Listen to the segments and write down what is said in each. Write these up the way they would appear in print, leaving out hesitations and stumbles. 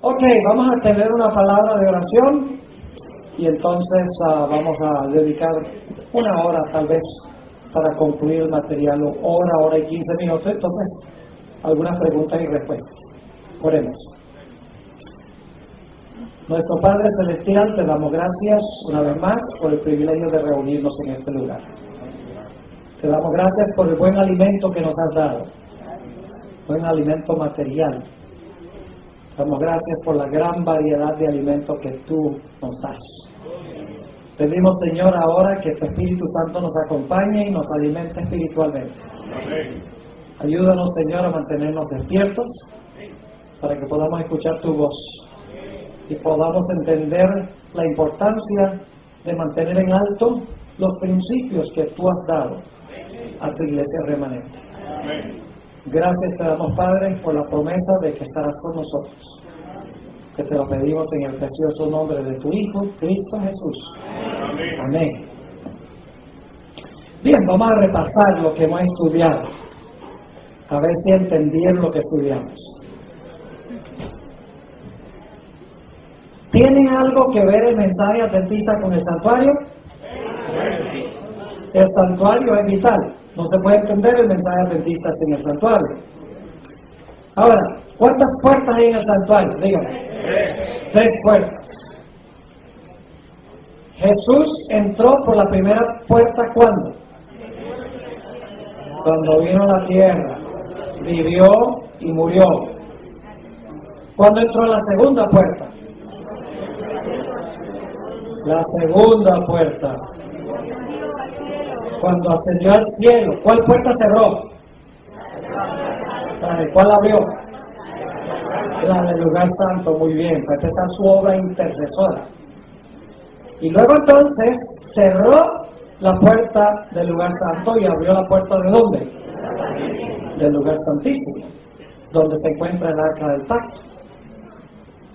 Ok, vamos a tener una palabra de oración y entonces vamos a dedicar una hora tal vez para concluir el material, hora y 15 minutos. Entonces, algunas preguntas y respuestas. Oremos. Nuestro Padre Celestial, te damos gracias una vez más por el privilegio de reunirnos en este lugar. Te damos gracias por el buen alimento que nos has dado, buen alimento material. Damos gracias por la gran variedad de alimentos que tú nos das. Pedimos, Señor, ahora que tu Espíritu Santo nos acompañe y nos alimente espiritualmente. Amén. Ayúdanos, Señor, a mantenernos despiertos para que podamos escuchar tu voz y podamos entender la importancia de mantener en alto los principios que tú has dado a tu iglesia remanente. Amén. Gracias te damos, Padre, por la promesa de que estarás con nosotros. Que te lo pedimos en el precioso nombre de tu Hijo, Cristo Jesús. Amén. Amén. Bien, vamos a repasar lo que hemos estudiado. A ver si entendieron lo que estudiamos. ¿Tiene algo que ver el mensaje adventista con el santuario? El santuario es vital. No se puede entender el mensaje adventista sin el santuario. Ahora, ¿cuántas puertas hay en el santuario? Dígame. 3 puertas. Jesús entró por la primera puerta, ¿cuándo? Cuando vino a la tierra, vivió y murió. ¿Cuándo entró a la segunda puerta? La segunda puerta. Cuando ascendió al cielo. ¿Cuál puerta cerró? ¿Cuál abrió? La del lugar santo. Muy bien, para empezar su obra intercesora. Y luego entonces cerró la puerta del lugar santo y abrió la puerta ¿de dónde? Del lugar santísimo, donde se encuentra el arca del pacto.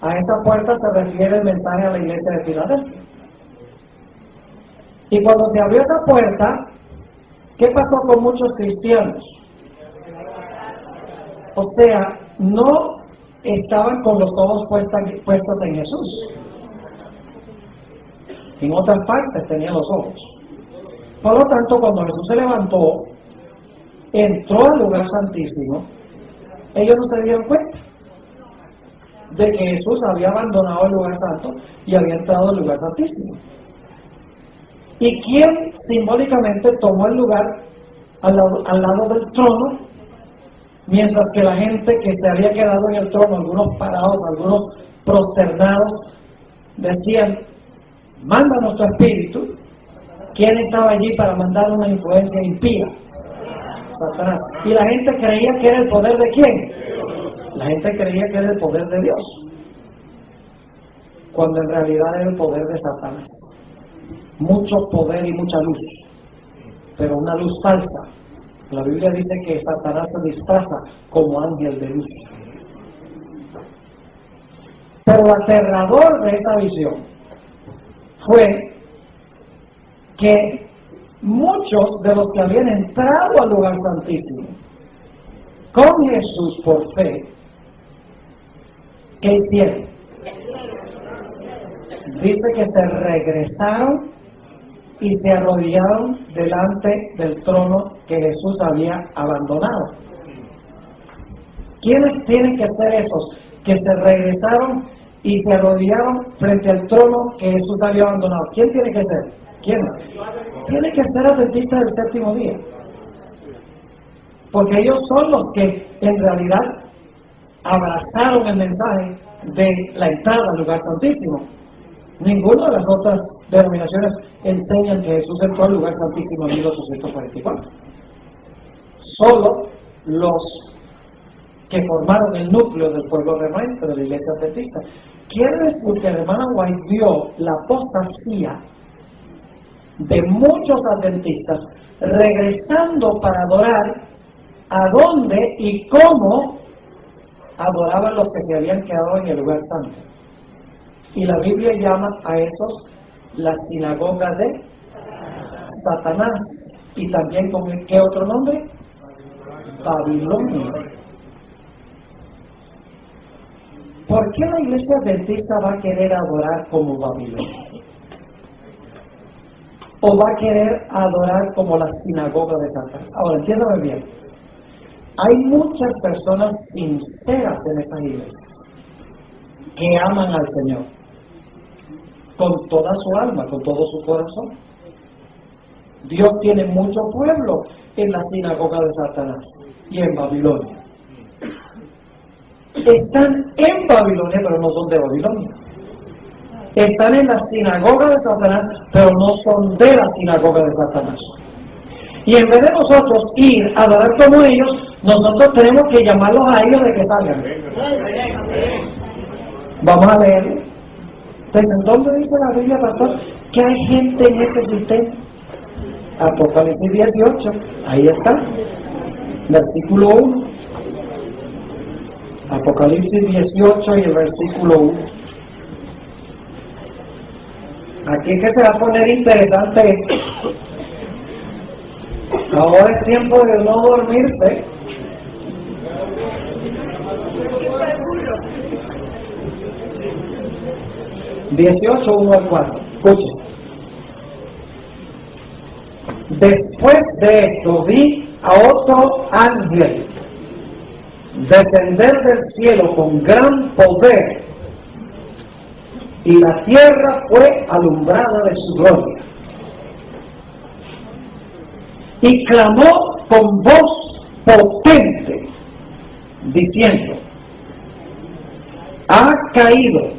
A esa puerta se refiere el mensaje a la iglesia de Filadelfia. Y cuando se abrió esa puerta, ¿qué pasó con muchos cristianos? O sea, no estaban con los ojos puestos en Jesús. En otras partes tenían los ojos. Por lo tanto, cuando Jesús se levantó, entró al lugar santísimo, ellos no se dieron cuenta de que Jesús había abandonado el lugar santo y había entrado al lugar santísimo. ¿Y quién simbólicamente tomó el lugar al lado del trono? Mientras que la gente que se había quedado en el trono, algunos parados, algunos prosternados, decían: mándanos tu espíritu. ¿Quién estaba allí para mandar una influencia impía? Satanás. ¿Y la gente creía que era el poder de quién? La gente creía que era el poder de Dios, cuando en realidad era el poder de Satanás. Mucho poder y mucha luz, pero una luz falsa. La Biblia dice que Satanás se disfraza como ángel de luz. Pero lo aterrador de esa visión fue que muchos de los que habían entrado al lugar santísimo con Jesús por fe, ¿qué hicieron? Dice que se regresaron y se arrodillaron delante del trono que Jesús había abandonado. ¿Quiénes tienen que ser esos que se regresaron y se arrodillaron frente al trono que Jesús había abandonado? ¿Quién tiene que ser? ¿Quiénes? Tiene que ser adventistas del séptimo día, porque ellos son los que en realidad abrazaron el mensaje de la entrada al lugar santísimo. Ninguna de las otras denominaciones enseñan que Jesús entró al lugar santísimo en 1844. Solo los que formaron el núcleo del pueblo remanente de la iglesia adventista. Quiere decir que la hermana White vio la apostasía de muchos adventistas regresando para adorar a dónde y cómo adoraban los que se habían quedado en el lugar santo. Y la Biblia llama a esos la sinagoga de Satanás. Y también con ¿qué otro nombre? Babilonia. ¿Por qué la iglesia adventista va a querer adorar como Babilonia? ¿O va a querer adorar como la sinagoga de Satanás? Ahora, entiéndame bien. Hay muchas personas sinceras en esas iglesias que aman al Señor con toda su alma, con todo su corazón. Dios tiene mucho pueblo en la sinagoga de Satanás y en Babilonia. Están en Babilonia, pero no son de Babilonia. Están en la sinagoga de Satanás, pero no son de la sinagoga de Satanás. Y en vez de nosotros ir a adorar como ellos, nosotros tenemos que llamarlos a ellos de que salgan. Vamos a leer. Entonces, ¿dónde dice la Biblia, pastor, que hay gente en ese sistema? Apocalipsis 18, ahí está, versículo 1. Apocalipsis 18 y el versículo 1. Aquí es que se va a poner interesante esto. Ahora es tiempo de no dormirse. (18, 1 al 4). Escuchen. Después de esto vi a otro ángel descender del cielo con gran poder, y la tierra fue alumbrada de su gloria. Y clamó con voz potente, diciendo: ha caído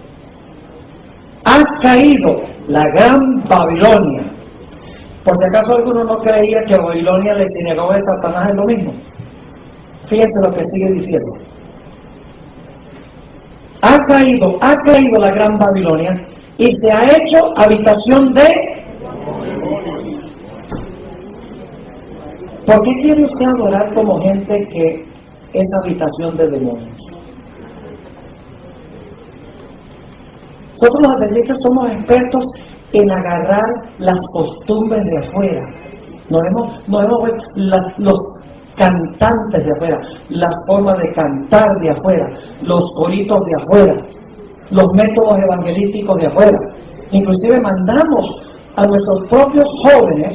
la gran Babilonia. Por si acaso alguno no creía que Babilonia y la sinagoga de Satanás es lo mismo. Fíjense lo que sigue diciendo. Ha caído la gran Babilonia y se ha hecho habitación de... ¿Por qué quiere usted adorar como gente que es habitación de demonios? Nosotros los adventistas somos expertos en agarrar las costumbres de afuera. Los cantantes de afuera, las formas de cantar de afuera, los coritos de afuera, los métodos evangelísticos de afuera. Inclusive mandamos a nuestros propios jóvenes,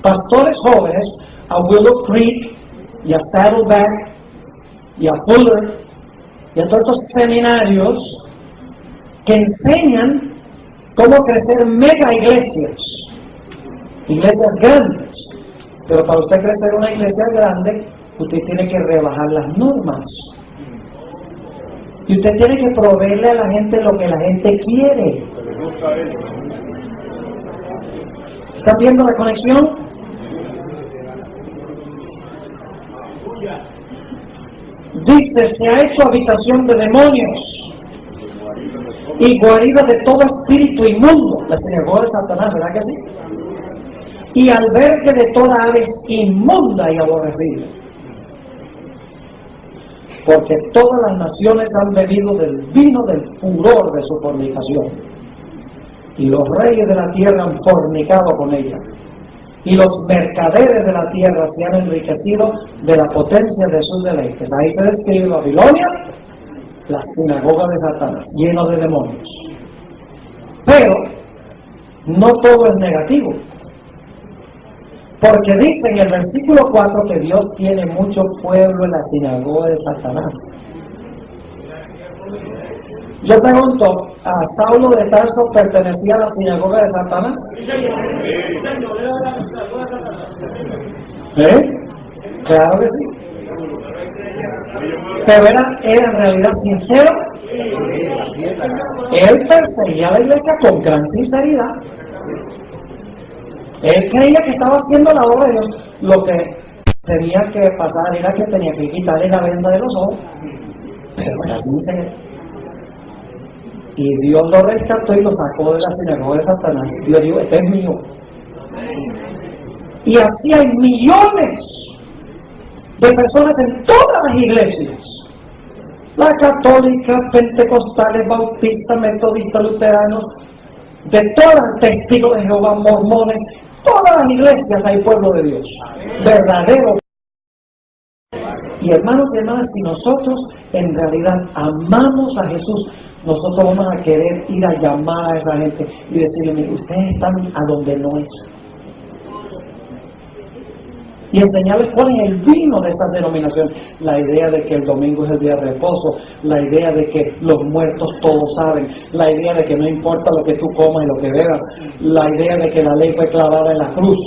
pastores jóvenes, a Willow Creek y a Saddleback y a Fuller y a todos estos seminarios que enseñan cómo crecer mega iglesias grandes. Pero para usted crecer una iglesia grande, usted tiene que rebajar las normas. Y usted tiene que proveerle a la gente lo que la gente quiere. ¿Están viendo la conexión? Dice, se ha hecho habitación de demonios y guarida de todo espíritu inmundo. La sinagoga de Satanás, ¿verdad que sí? Y albergue de toda aves inmunda y aborrecida. Porque todas las naciones han bebido del vino del furor de su fornicación. Y los reyes de la tierra han fornicado con ella. Y los mercaderes de la tierra se han enriquecido de la potencia de sus deleites. Ahí se describe Babilonia, la sinagoga de Satanás, lleno de demonios. Pero no todo es negativo. Porque dice en el versículo 4 que Dios tiene mucho pueblo en la sinagoga de Satanás. Yo pregunto, ¿a Saulo de Tarso pertenecía a la sinagoga de Satanás? Claro que sí. Pero era en realidad sincero. Él perseguía a la iglesia con gran sinceridad. Él creía que estaba haciendo la obra de Dios. Lo que tenía que pasar era que tenía que quitarle la venda de los ojos. Pero era sincero. Y Dios lo rescató y lo sacó de la sinagoga de Satanás. Dios dijo, este es mío. Y así hay millones de personas en todas las iglesias. La católica, pentecostales, bautistas, metodistas, luteranos, de todas, testigos de Jehová, mormones, todas las iglesias hay pueblo de Dios, verdadero. Y hermanos y hermanas, si nosotros en realidad amamos a Jesús, nosotros vamos a querer ir a llamar a esa gente y decirle, mire, ustedes están a donde no es. Y enseñarles cuál es el vino de esas denominaciones. La idea de que el domingo es el día de reposo, la idea de que los muertos todos saben, la idea de que no importa lo que tú comas y lo que bebas, la idea de que la ley fue clavada en la cruz,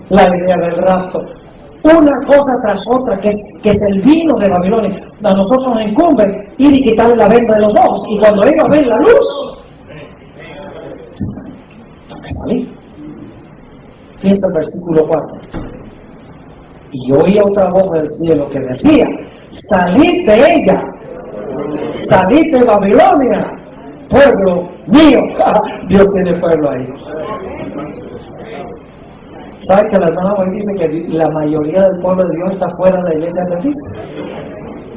la idea del rapto. Una cosa tras otra, que es el vino de Babilonia. A nosotros nos incumbe ir y quitarle la venda de los ojos. Y cuando ellos ven la luz, tengo que salir. Fíjense el versículo 4. Y oía otra voz del cielo que decía, salid de ella, salid de Babilonia, pueblo mío. Dios tiene pueblo ahí. ¿Sabe que la hermana hoy dice que la mayoría del pueblo de Dios está fuera de la iglesia adventista?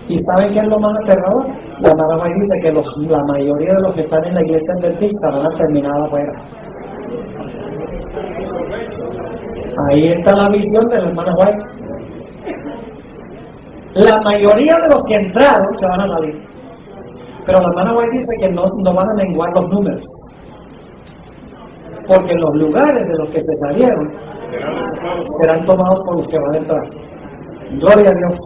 ¿Y saben qué es lo más aterrador? La hermana hoy dice que la mayoría de los que están en la iglesia adventista van a terminar afuera. Ahí está la visión de la hermana White. La mayoría de los que entraron se van a salir. Pero la hermana White dice que no van a menguar los números. Porque en los lugares de los que se salieron serán tomados por los que van a entrar. Gloria a Dios.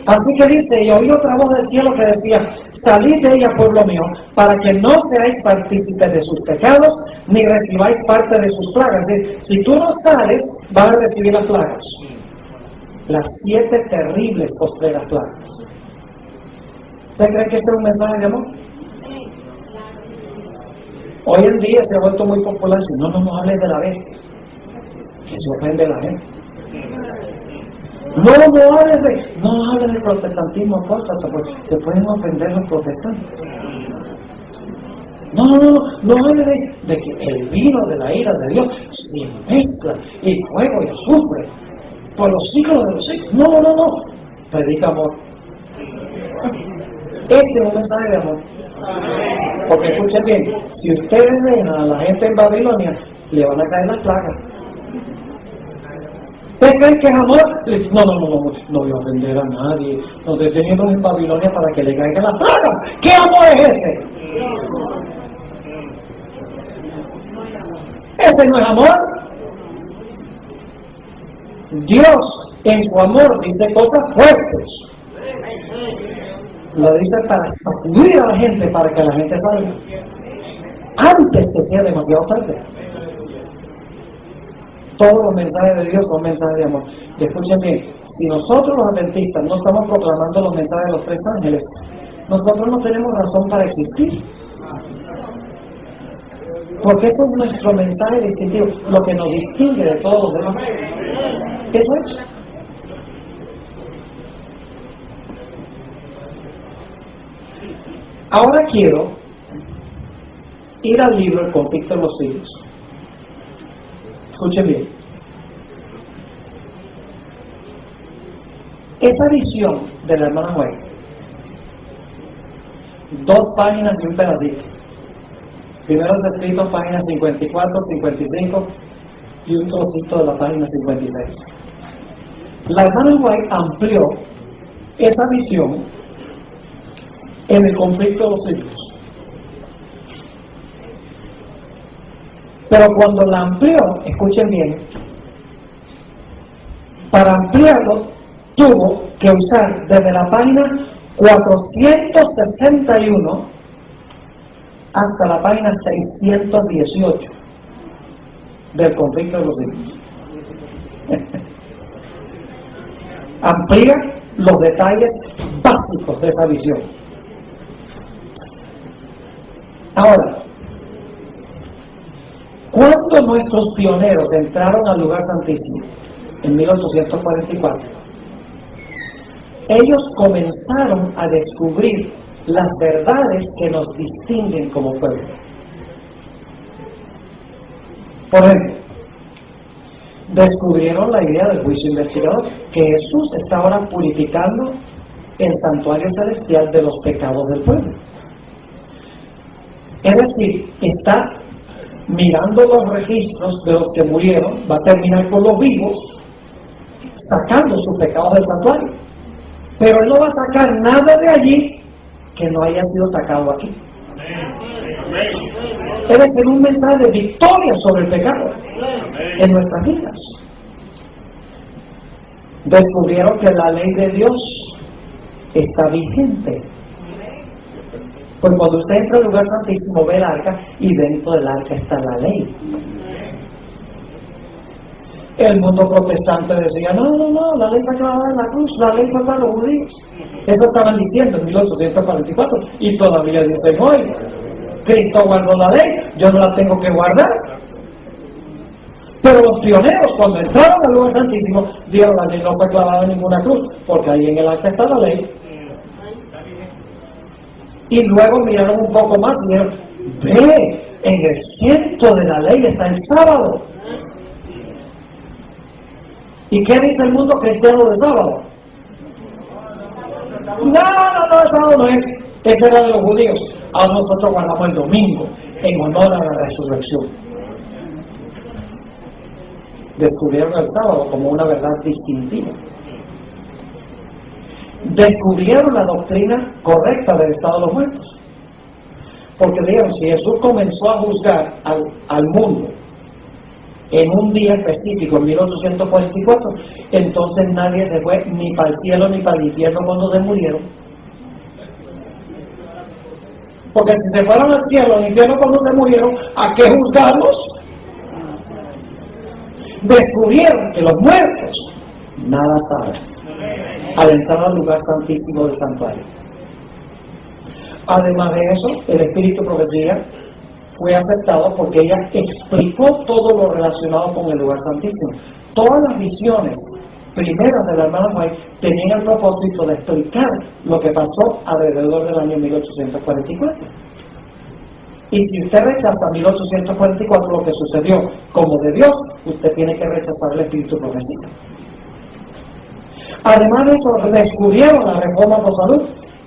Así que dice, y oí otra voz del cielo que decía, salid de ella, pueblo mío, para que no seáis partícipes de sus pecados, ni recibáis parte de sus plagas. Es decir, si tú no sales, vas a recibir las plagas. Las 7 terribles postreras plagas. ¿Usted cree que este es un mensaje de amor? Hoy en día se ha vuelto muy popular decir, no hables de la bestia, que se ofende a la gente. No hables de protestantismo apóstata, porque se pueden ofender los protestantes. No hables de que el vino de la ira de Dios se mezcla y fuego y azufre por los siglos de los siglos. No. Predica amor. Este es un mensaje de amor. Porque escuchen bien, si ustedes dejan a la gente en Babilonia, le van a caer las plagas. ¿Ustedes creen que es amor? No voy a ofender a nadie. Nos detenemos en Babilonia para que le caigan las plagas. ¿Qué amor es ese? Ese no es amor. Dios en su amor dice cosas fuertes. Lo dice para sacudir a la gente, para que la gente salga antes que sea demasiado tarde. Todos los mensajes de Dios son mensajes de amor. Y escuchen bien, si nosotros los adventistas no estamos proclamando los mensajes de los 3 ángeles, nosotros no tenemos razón para existir. Porque ese es nuestro mensaje distintivo, lo que nos distingue de todos los demás. Eso es. Ahora quiero ir al libro El conflicto de los siglos. Escuchen bien. Esa visión de la hermana White, 2 páginas y un pedacito. Primero está escrito páginas 54, 55 y un trocito de la página 56. La hermana White amplió esa visión en el conflicto de los siglos. Pero cuando la amplió, escuchen bien, para ampliarlo tuvo que usar desde la página 461 hasta la página 618 del conflicto de los siglos. Amplía los detalles básicos de esa visión. Ahora, cuando nuestros pioneros entraron al lugar santísimo en 1844, ellos comenzaron a descubrir las verdades que nos distinguen como pueblo. Por ejemplo, descubrieron la idea del juicio investigador, que Jesús está ahora purificando el santuario celestial de los pecados del pueblo. Es decir, está mirando los registros de los que murieron, va a terminar con los vivos sacando sus pecados del santuario. Pero Él no va a sacar nada de allí que no haya sido sacado aquí. Debe ser un mensaje de victoria sobre el pecado en nuestras vidas. Descubrieron que la ley de Dios está vigente. Pues cuando usted entra al lugar santísimo, ve el arca y dentro del arca está la ley. El mundo protestante decía, no, la ley está clavada en la cruz, la ley fue para los judíos. Eso estaban diciendo en 1844 y todavía dicen hoy, Cristo guardó la ley, yo no la tengo que guardar. Pero los pioneros, cuando entraron al lugar santísimo, dijeron, la ley no fue clavada en ninguna cruz, porque ahí en el arca está la ley. Y luego miraron un poco más y dijeron, ve, en el centro de la ley está el sábado. ¿Y qué dice el mundo cristiano del sábado? No, el sábado no es. Ese era de los judíos. Ahora nosotros guardamos el domingo en honor a la resurrección. Descubrieron el sábado como una verdad distintiva. Descubrieron la doctrina correcta del estado de los muertos. Porque dijeron, si Jesús comenzó a juzgar al mundo en un día específico, en 1844, entonces nadie se fue ni para el cielo ni para el infierno cuando se murieron. Porque si se fueron al cielo o al infierno cuando se murieron, ¿a qué juzgarlos? Descubrieron que los muertos nada saben al entrar al lugar santísimo del santuario. Además de eso, el espíritu de profecía fue aceptado porque ella explicó todo lo relacionado con el lugar santísimo. Todas las visiones primeras de la hermana White tenían el propósito de explicar lo que pasó alrededor del año 1844. Y si usted rechaza 1844, lo que sucedió como de Dios, usted tiene que rechazar el espíritu de profecía. Además de eso, descubrieron la reforma por salud.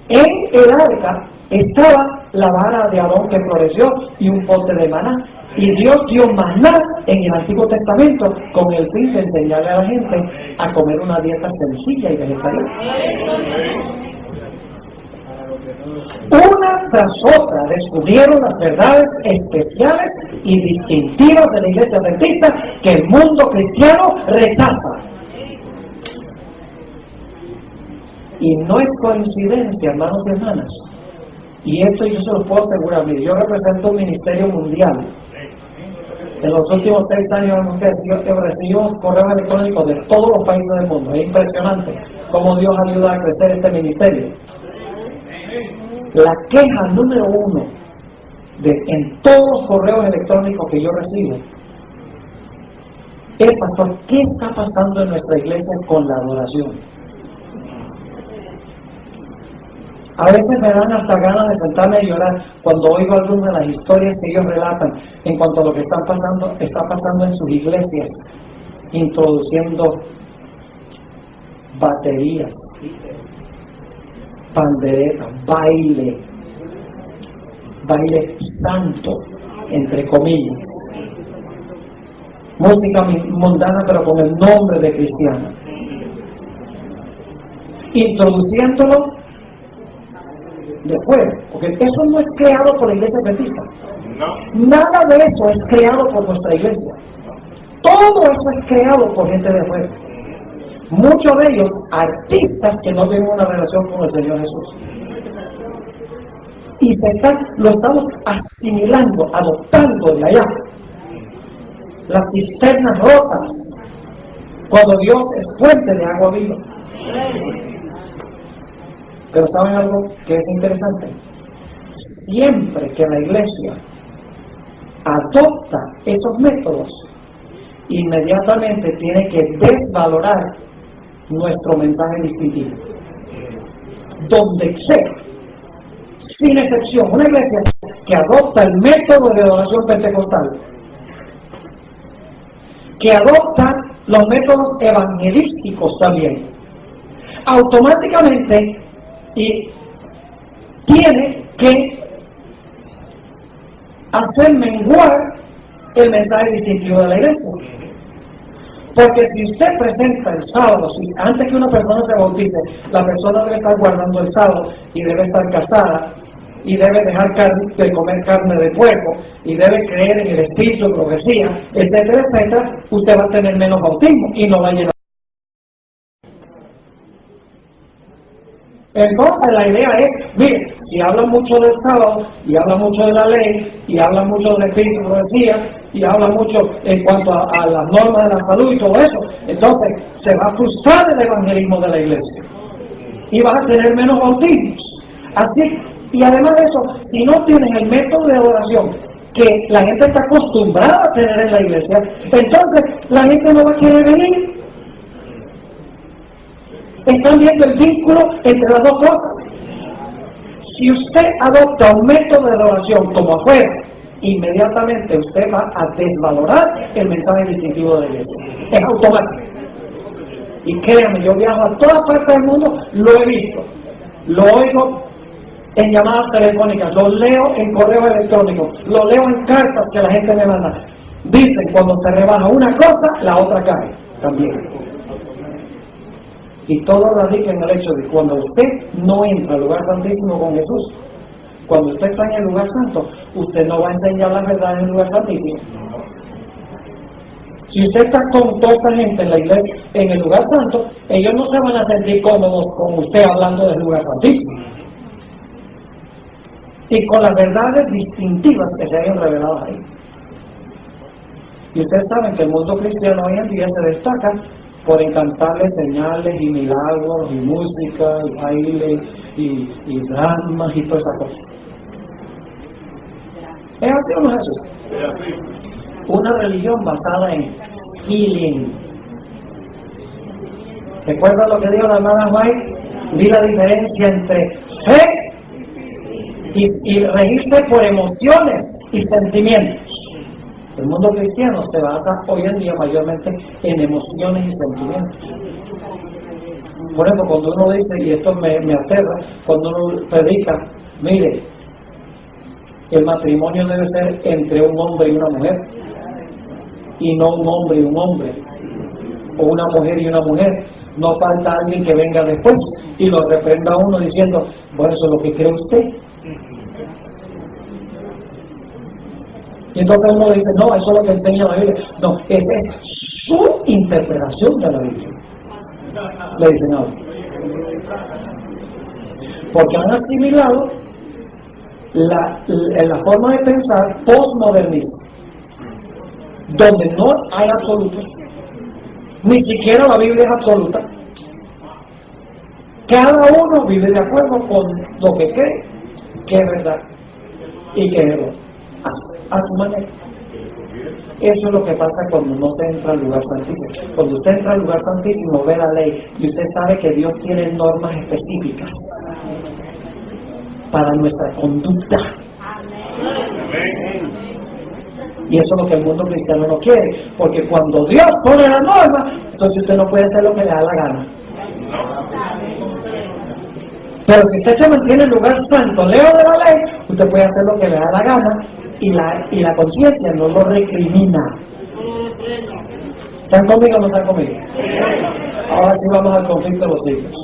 En el arca estaba la vara de Aarón que floreció y un pote de maná. Y Dios dio maná en el Antiguo Testamento con el fin de enseñarle a la gente a comer una dieta sencilla y vegetariana. Una tras otra descubrieron las verdades especiales y distintivas de la Iglesia Adventista que el mundo cristiano rechaza. Y no es coincidencia, hermanos y hermanas. Y esto yo se lo puedo asegurar. Mire, yo represento un ministerio mundial. En los últimos 6 años recibimos correos electrónicos de todos los países del mundo. Es impresionante cómo Dios ayuda a crecer este ministerio. La queja número 1 en todos los correos electrónicos que yo recibo es, pastor, ¿qué está pasando en nuestra iglesia con la adoración? A veces me dan hasta ganas de sentarme y llorar cuando oigo algunas de las historias que ellos relatan en cuanto a lo que está pasando en sus iglesias, introduciendo baterías, panderetas, baile santo, entre comillas, música mundana pero con el nombre de cristiano, introduciéndolo de fuera, porque eso no es creado por la iglesia adventista. Nada de eso es creado por nuestra iglesia. Todo eso es creado por gente de fuera. Muchos de ellos artistas que no tienen una relación con el Señor Jesús. Y lo estamos asimilando, adoptando de allá. Las cisternas rotas, cuando Dios es fuente de agua viva. Pero ¿saben algo que es interesante? Siempre que la iglesia adopta esos métodos, inmediatamente tiene que desvalorar nuestro mensaje distintivo. Donde sea, sin excepción, una iglesia que adopta el método de adoración pentecostal, que adopta los métodos evangelísticos también, automáticamente y tiene que hacer menguar el mensaje distintivo de la iglesia. Porque si usted presenta el sábado, si antes que una persona se bautice, la persona debe estar guardando el sábado y debe estar casada y debe dejar de comer carne de puerco y debe creer en el espíritu de profecía, etcétera, etcétera, usted va a tener menos bautismo y no va a llenar. Entonces la idea es, mire, si hablan mucho del sábado y hablan mucho de la ley y hablan mucho del espíritu de profecía y hablan mucho en cuanto a las normas de la salud y todo eso, entonces se va a frustrar el evangelismo de la iglesia y vas a tener menos bautismos. Así, y además de eso, si no tienes el método de adoración que la gente está acostumbrada a tener en la iglesia, entonces la gente no va a querer venir. Están viendo el vínculo entre las dos cosas. Si usted adopta un método de adoración como afuera, inmediatamente usted va a desvalorar el mensaje distintivo de la iglesia. Es automático. Y créanme, yo viajo a todas partes del mundo, lo he visto, lo oigo en llamadas telefónicas, lo leo en correo electrónico, lo leo en cartas que la gente me manda. Dicen, cuando se rebaja una cosa, la otra cae también. Y todo radica en el hecho de que cuando usted no entra al lugar santísimo con Jesús, cuando usted está en el lugar santo, usted no va a enseñar la verdad en el lugar santísimo. Si usted está con toda esta gente en la iglesia, en el lugar santo, ellos no se van a sentir cómodos con usted hablando del lugar santísimo. Y con las verdades distintivas que se hayan revelado ahí. Y ustedes saben que el mundo cristiano hoy en día se destaca por encantarle señales y milagros y música y baile y dramas y todas esas cosas. ¿Es así o no es así? Una religión basada en feeling. ¿Recuerda lo que dijo la hermana White? Vi la diferencia entre fe y regirse por emociones y sentimientos. El mundo cristiano se basa hoy en día mayormente en emociones y sentimientos. Por ejemplo, cuando uno dice, y esto me aterra, cuando uno predica, mire, el matrimonio debe ser entre un hombre y una mujer, y no un hombre y un hombre, o una mujer y una mujer. No falta alguien que venga después y lo reprenda a uno diciendo, bueno, eso es lo que cree usted. Y entonces uno dice, no, eso es lo que enseña la Biblia. No, esa es su interpretación de la Biblia. Le dicen ahora. Porque han asimilado la forma de pensar postmodernista, donde no hay absolutos, ni siquiera la Biblia es absoluta. Cada uno vive de acuerdo con lo que cree que es verdad y que es error. A su manera. Eso es lo que pasa cuando no se entra al lugar santísimo. Cuando usted entra al lugar santísimo, ve la ley y usted sabe que Dios tiene normas específicas para nuestra conducta. Y eso es lo que el mundo cristiano no quiere, porque cuando Dios pone la norma, entonces usted no puede hacer lo que le da la gana. Pero si usted se mantiene en el lugar santo, lejos de la ley, usted puede hacer lo que le da la gana y la conciencia no lo recrimina. ¿Están conmigo o no están conmigo? Ahora sí vamos al conflicto de los siglos.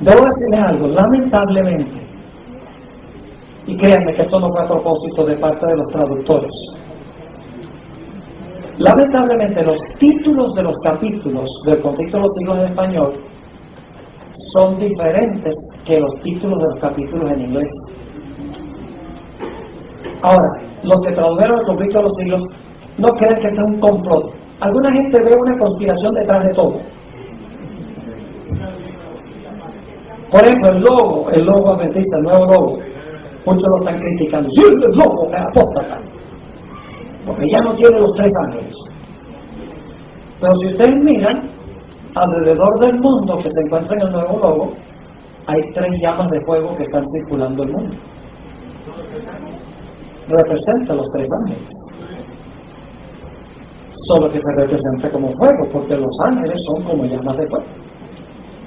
Debo decirles algo, lamentablemente, y créanme que esto no fue a propósito de parte de los traductores, lamentablemente los títulos de los capítulos del conflicto de los siglos en español son diferentes que los títulos de los capítulos en inglés. Ahora, los que tradujeron el conflicto de los siglos no creen que este es un complot. Alguna gente ve una conspiración detrás de todo. Por ejemplo, el logo adventista, el nuevo logo, muchos lo están criticando. Sí, el logo es apóstata, porque ya no tiene los 3 ángeles. Pero si ustedes miran, alrededor del mundo que se encuentra en el nuevo logo, hay 3 llamas de fuego que están circulando el mundo. Representa los 3 ángeles. Solo que se representa como fuego, porque los ángeles son como llamas de fuego.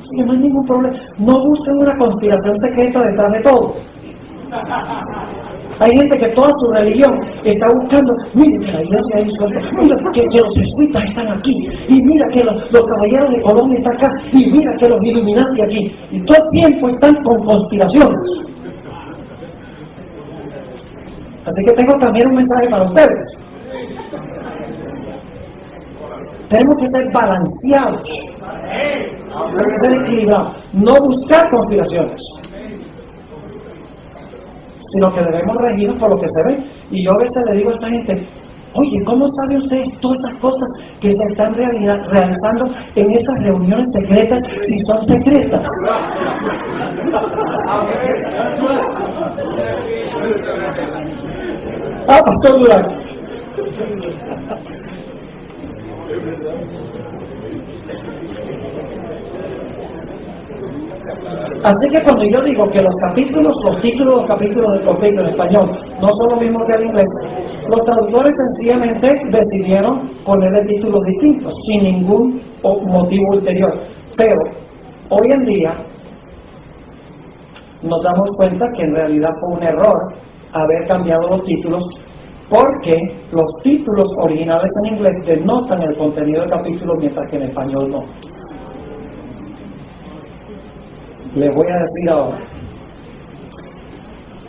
Así que no hay ningún problema. No busquen una conspiración secreta detrás de todo. Hay gente que toda su religión está buscando, mira que la iglesia hizo esto, mira que los jesuitas están aquí, y mira que los caballeros de Colón están acá, y mira que los Illuminati aquí. Y todo el tiempo están con conspiraciones. Así que tengo también un mensaje para ustedes. Tenemos que ser balanceados, tenemos que ser equilibrados, no buscar conspiraciones, sino que debemos regirnos por lo que se ve. Y yo a veces le digo a esta gente, oye, ¿cómo sabe usted todas esas cosas que se están realizando en esas reuniones secretas si son secretas? Pastor Durán. Así que cuando yo digo que los títulos del capítulo en español no son los mismos que el inglés, los traductores sencillamente decidieron ponerle títulos distintos, sin ningún motivo ulterior. Pero hoy en día nos damos cuenta que en realidad fue un error haber cambiado los títulos, porque los títulos originales en inglés denotan el contenido del capítulo, mientras que en español no. Les voy a decir ahora.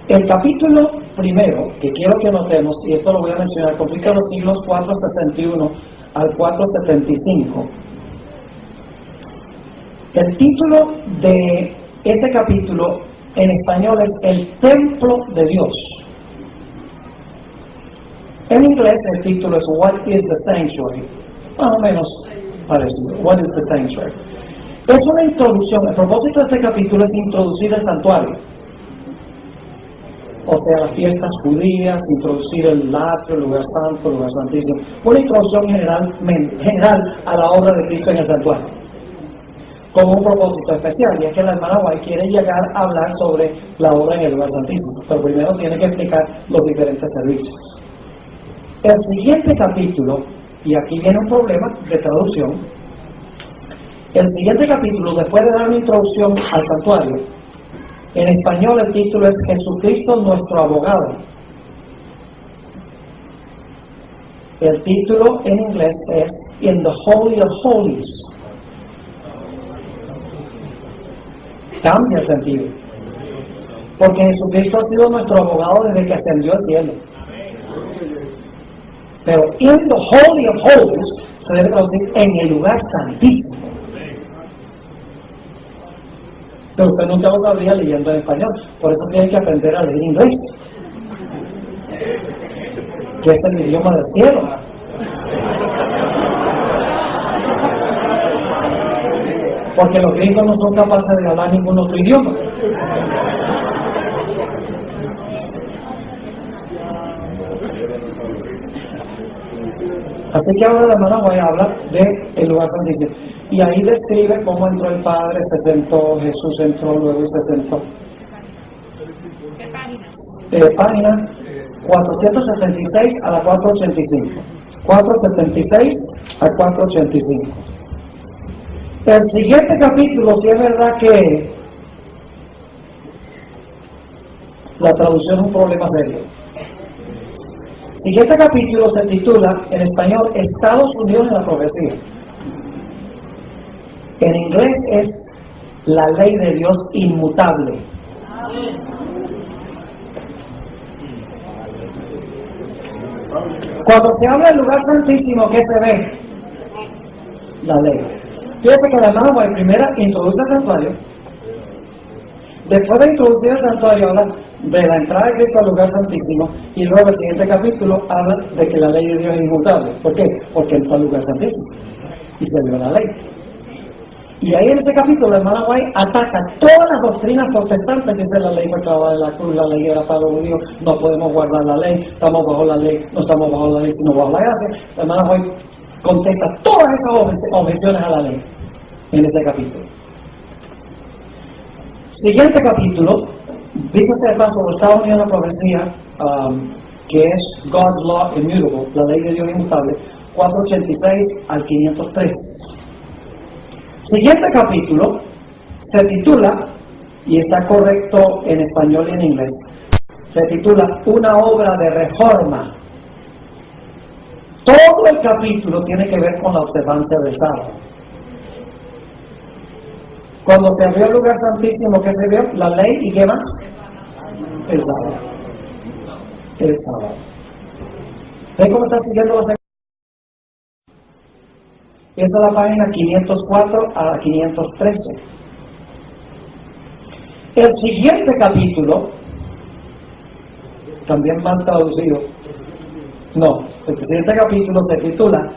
El capítulo primero, que quiero que notemos, y esto lo voy a mencionar, complica los siglos 461 al 475. El título de este capítulo en español es El Templo de Dios. En inglés el título es What is the Sanctuary? Más o menos parecido. What is the Sanctuary? Es una introducción. El propósito de este capítulo es introducir el santuario. O sea, las fiestas judías, introducir el atrio, el lugar santo, el lugar santísimo. Una introducción general a la obra de Cristo en el santuario, con un propósito especial, y es que la hermana White quiere llegar a hablar sobre la obra en el lugar santísimo, pero primero tiene que explicar los diferentes servicios. El siguiente capítulo, y aquí viene un problema de traducción, el siguiente capítulo, después de dar una introducción al santuario, en español el título es Jesucristo nuestro abogado. El título en inglés es In the Holy of Holies. Cambia el sentido, porque Jesucristo ha sido nuestro abogado desde que ascendió al cielo. Pero In the Holy of Holies se debe traducir en el lugar santísimo. Pero usted nunca lo sabría leyendo en español, por eso tiene que aprender a leer inglés, que es el idioma del cielo. Porque los gringos no son capaces de hablar ningún otro idioma. Así que ahora la hermana voy a hablar del lugar santísimo. Y ahí describe cómo entró el Padre, se sentó, Jesús entró luego y se sentó. ¿Qué páginas? Página 476 a la 485. 476 a 485. El siguiente capítulo, si es verdad que la traducción es un problema serio. El siguiente capítulo se titula en español Estados Unidos en la profecía. En inglés es la ley de Dios inmutable. Cuando se habla del lugar santísimo, ¿qué se ve? La ley. Fíjese que la hermana White primero introduce el santuario. Después de introducir el santuario, habla de la entrada de Cristo al lugar santísimo. Y luego el siguiente capítulo habla de que la ley de Dios es inmutable. ¿Por qué? Porque entró al lugar santísimo y se dio la ley. Y ahí en ese capítulo la hermana White ataca todas las doctrinas protestantes, que es la ley fue clavada de la cruz, la ley era para los judíos, no podemos guardar la ley, estamos bajo la ley, no estamos bajo la ley sino bajo la gracia. La hermana White contesta todas esas objeciones a la ley en ese capítulo. Siguiente capítulo, dice de paso, los Estados Unidos en la profecía, que es God's Law Immutable, la ley de Dios inmutable, 486 al 503. Siguiente capítulo se titula, y está correcto en español y en inglés, Se titula Una obra de reforma. Todo el capítulo tiene que ver con la observancia del sábado. Cuando se abrió el lugar santísimo, ¿qué se vio? La ley, ¿y qué más? El sábado. El sábado. ¿Ven cómo está siguiendo la segunda? Eso es la página 504 a 513. El siguiente capítulo, también mal traducido, no, el siguiente capítulo se titula,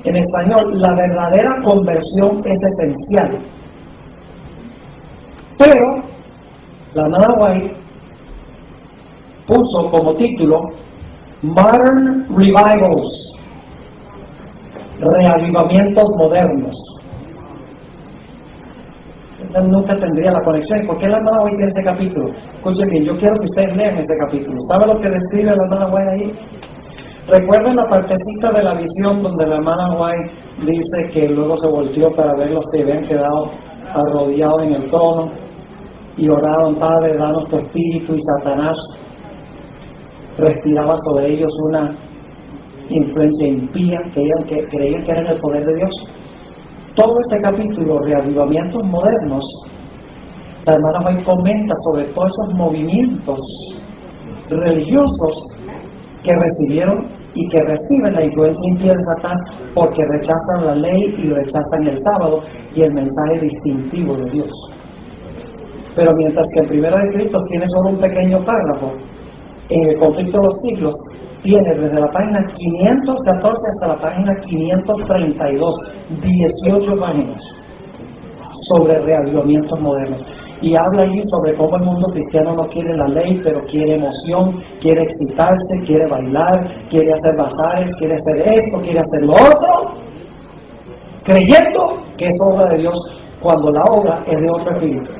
en español, La verdadera conversión es esencial. Pero, la hermana White puso como título, Modern Revivals, reavivamientos modernos. Nunca tendría la conexión. ¿Por qué la hermana White tiene ese capítulo? Escuchen bien, yo quiero que ustedes lean ese capítulo. ¿Sabe lo que describe la hermana White ahí? Recuerden la partecita de la visión donde la hermana White dice que luego se volteó para ver los que habían quedado arrodillados en el trono y oraron: Padre, danos tu espíritu, y Satanás respiraba sobre ellos una influencia impía, que creían que eran el poder de Dios. Todo este capítulo, reavivamientos modernos, la hermana White comenta sobre todos esos movimientos religiosos que recibieron y que reciben la influencia impía de Satán porque rechazan la ley y rechazan el sábado y el mensaje distintivo de Dios. Pero mientras que en 1 de Cristo tiene solo un pequeño párrafo, en el conflicto de los siglos tiene desde la página 514 hasta la página 532, 18 páginas sobre reavivamientos modernos. Y habla allí sobre cómo el mundo cristiano no quiere la ley, pero quiere emoción, quiere excitarse, quiere bailar, quiere hacer bazares, quiere hacer esto, quiere hacer lo otro, creyendo que es obra de Dios, cuando la obra es de otro espíritu.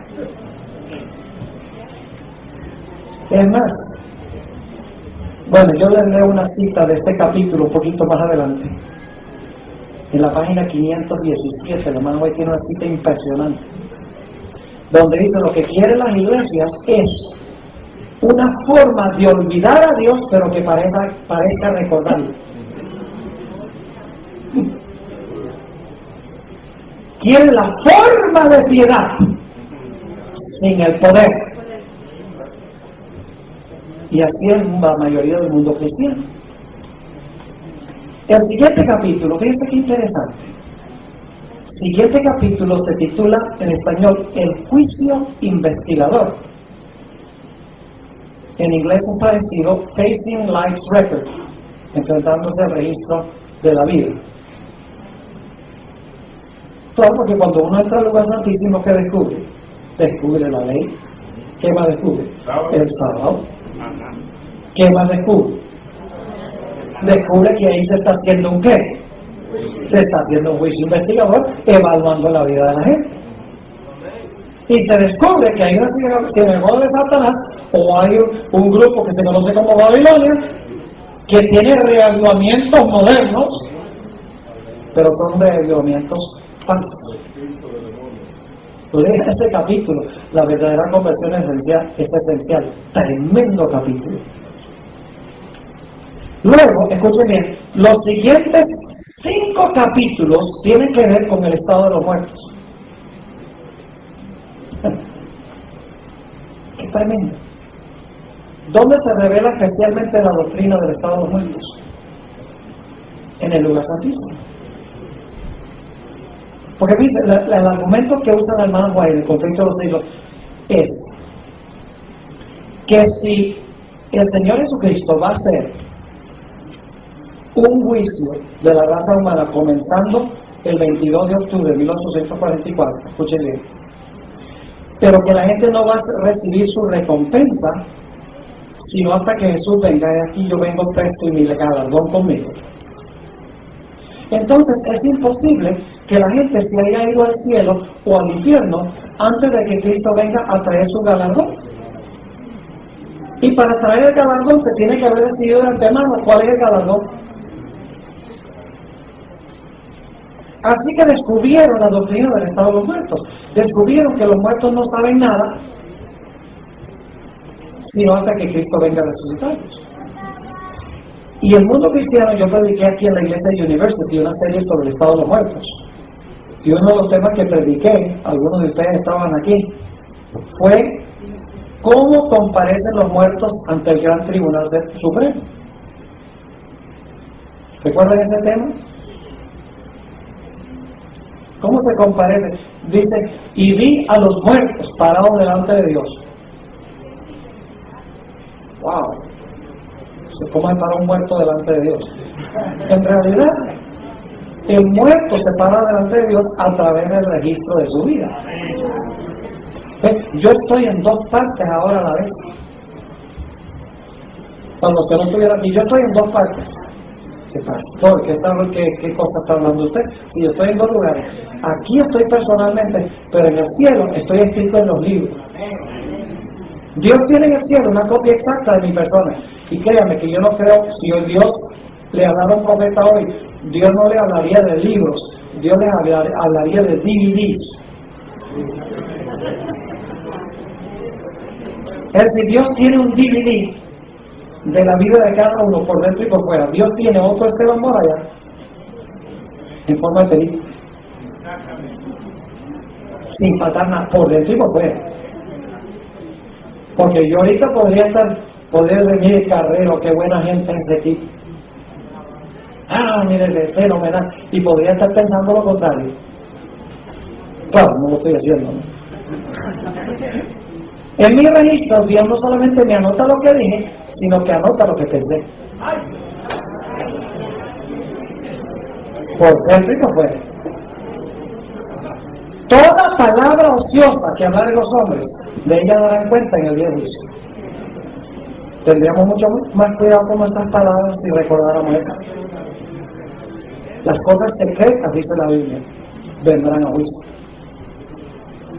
Es más, bueno, yo les leo una cita de este capítulo un poquito más adelante. En la página 517, la hermana White tiene una cita impresionante, donde dice: lo que quieren las iglesias es una forma de olvidar a Dios, pero que parezca recordarlo. Quieren la forma de piedad sin el poder. Y así es la mayoría del mundo cristiano. El siguiente capítulo, fíjense qué interesante. Siguiente capítulo se titula en español El juicio investigador. En inglés es parecido, Facing Life's Record, enfrentándose al registro de la vida. Claro, porque cuando uno entra al lugar santísimo, ¿qué descubre? Descubre la ley. ¿Qué más descubre? El sábado. ¿Qué más descubre? Descubre que ahí se está haciendo un ¿qué? Se está haciendo un juicio investigador, evaluando la vida de la gente. Y se descubre que hay una sinagoga de Satanás, o hay un grupo que se conoce como Babilonia, que tiene reavivamientos modernos, pero son reavivamientos falsos. Lea ese capítulo, la verdadera conversión es esencial. Tremendo capítulo. Luego, escuchen bien, los siguientes 5 capítulos tienen que ver con el estado de los muertos. Qué tremendo. ¿Dónde se revela especialmente la doctrina del estado de los muertos? En el lugar santísimo. Porque dice, el argumento que usa la hermana White en el conflicto de los siglos es que si el Señor Jesucristo va a hacer un juicio de la raza humana comenzando el 22 de octubre de 1844, escuchen bien, pero que la gente no va a recibir su recompensa sino hasta que Jesús venga, y aquí yo vengo presto y mi galardón conmigo. Entonces es imposible que la gente se haya ido al cielo o al infierno antes de que Cristo venga a traer su galardón. Y para traer el galardón se tiene que haber decidido de antemano cuál es el galardón. Así que descubrieron la doctrina del estado de los muertos. Descubrieron que los muertos no saben nada. sino hasta que Cristo venga a resucitarlos. Y el mundo cristiano, yo prediqué aquí en la iglesia de University una serie sobre el estado de los muertos. Y uno de los temas que prediqué, algunos de ustedes estaban aquí, fue cómo comparecen los muertos ante el gran tribunal supremo. ¿Recuerdan ese tema? ¿Cómo se comparece? Dice, y vi a los muertos parados delante de Dios. ¡Wow! ¿Cómo se para un muerto delante de Dios? En realidad, el muerto se para delante de Dios a través del registro de su vida. Yo estoy en dos partes ahora a la vez. Cuando usted no estuviera aquí, yo estoy en dos partes. Sí, pastor, ¿qué cosa está hablando usted? Si yo estoy en dos lugares. Aquí estoy personalmente, pero en el cielo estoy escrito en los libros. Dios tiene en el cielo una copia exacta de mi persona. Y créame que yo no creo, si hoy Dios le hablara a un profeta hoy, Dios no le hablaría de libros, Dios le hablaría de DVDs. Es decir, Dios tiene un DVD de la vida de cada uno por dentro y por fuera. Dios tiene otro Esteban Moraya en forma de película, sin faltar nada, por dentro y por fuera. Porque yo ahorita podría decir, mire Carrero, qué buena gente es de aquí. Mire, fenomenal. Y podría estar pensando lo contrario. Claro, no lo estoy haciendo, ¿no? En mi registro, Dios no solamente me anota lo que dije, sino que anota lo que pensé. Por dentro y por fuera. Toda palabra ociosa que hablaren los hombres, de ella darán cuenta en el día de juicio. Tendríamos mucho más cuidado con nuestras palabras si recordáramos eso. Las cosas secretas, dice la Biblia, vendrán a juicio.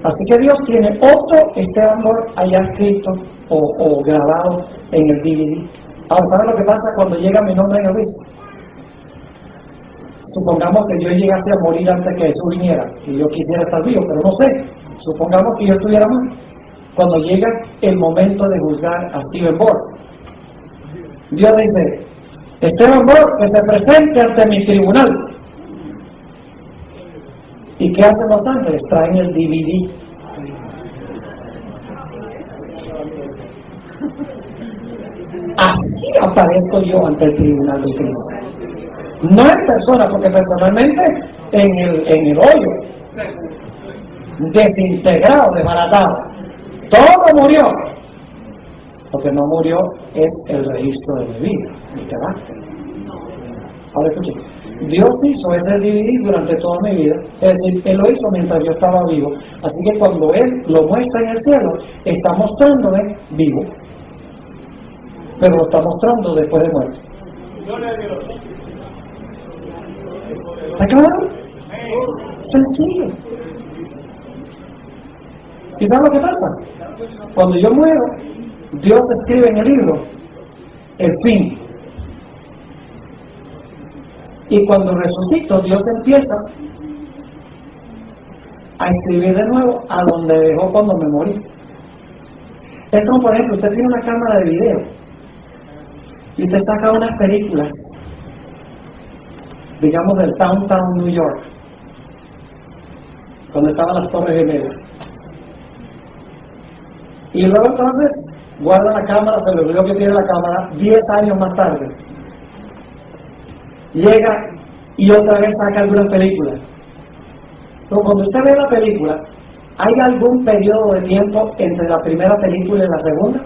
Así que Dios tiene otro Esteban allá escrito o grabado en el DVD. Ahora, ¿saben lo que pasa cuando llega mi nombre en el juicio? Supongamos que yo llegase a morir antes que Jesús viniera y yo quisiera estar vivo, pero no sé. Supongamos que yo estuviera mal. Cuando llega el momento de juzgar a Stephen Borg, Dios dice, Esteban Borg, que se presente ante mi tribunal. ¿Y qué hacen los ángeles? Traen el DVD. Así aparezco yo ante el tribunal de Cristo. No en persona, porque personalmente en el hoyo, desintegrado, desbaratado. Todo murió. Lo que no murió es el registro de mi vida, mi carácter. Ahora escuchen, Dios hizo ese DVD durante toda mi vida, es decir, Él lo hizo mientras yo estaba vivo. Así que cuando Él lo muestra en el cielo, está mostrándome vivo, pero lo está mostrando después de muerto. ¿Está claro? Sencillo. ¿Y sabes lo que pasa? Cuando yo muero, Dios escribe en el libro el fin. Y cuando resucito, Dios empieza a escribir de nuevo a donde dejó cuando me morí. Es como, por ejemplo, usted tiene una cámara de video y usted saca unas películas, digamos, del Downtown New York, cuando estaban las Torres Gemelas. Y luego entonces guarda la cámara, se le olvidó que tiene la cámara, 10 años más tarde llega y otra vez saca algunas películas. Pero cuando usted ve la película, ¿hay algún periodo de tiempo entre la primera película y la segunda?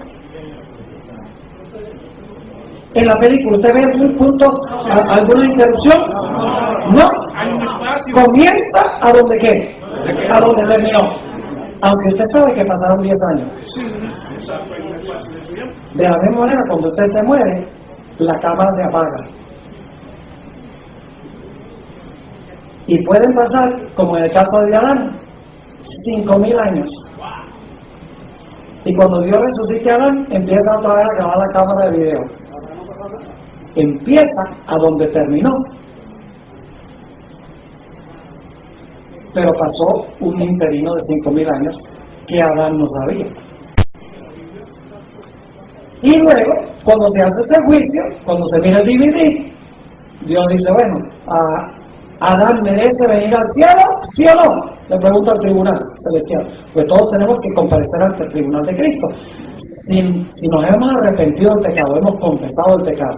En la película, ¿usted ve algún punto, alguna interrupción? No. Comienza a donde qué, a donde terminó. Aunque usted sabe que pasaron 10 años. De la misma manera, cuando usted se muere, la cámara se apaga. Y pueden pasar, como en el caso de Adán, 5,000 años. Y cuando Dios resucite a Adán, empieza otra vez a acabar la cámara de video. Empieza a donde terminó. Pero pasó un interino de 5,000 años que Adán no sabía. Y luego, cuando se hace ese juicio, cuando se mira el DVD, Dios dice, bueno, Adán merece venir al cielo, ¿sí o no? Le pregunta al tribunal celestial. Pues todos tenemos que comparecer ante el tribunal de Cristo. Si nos hemos arrepentido del pecado, hemos confesado el pecado,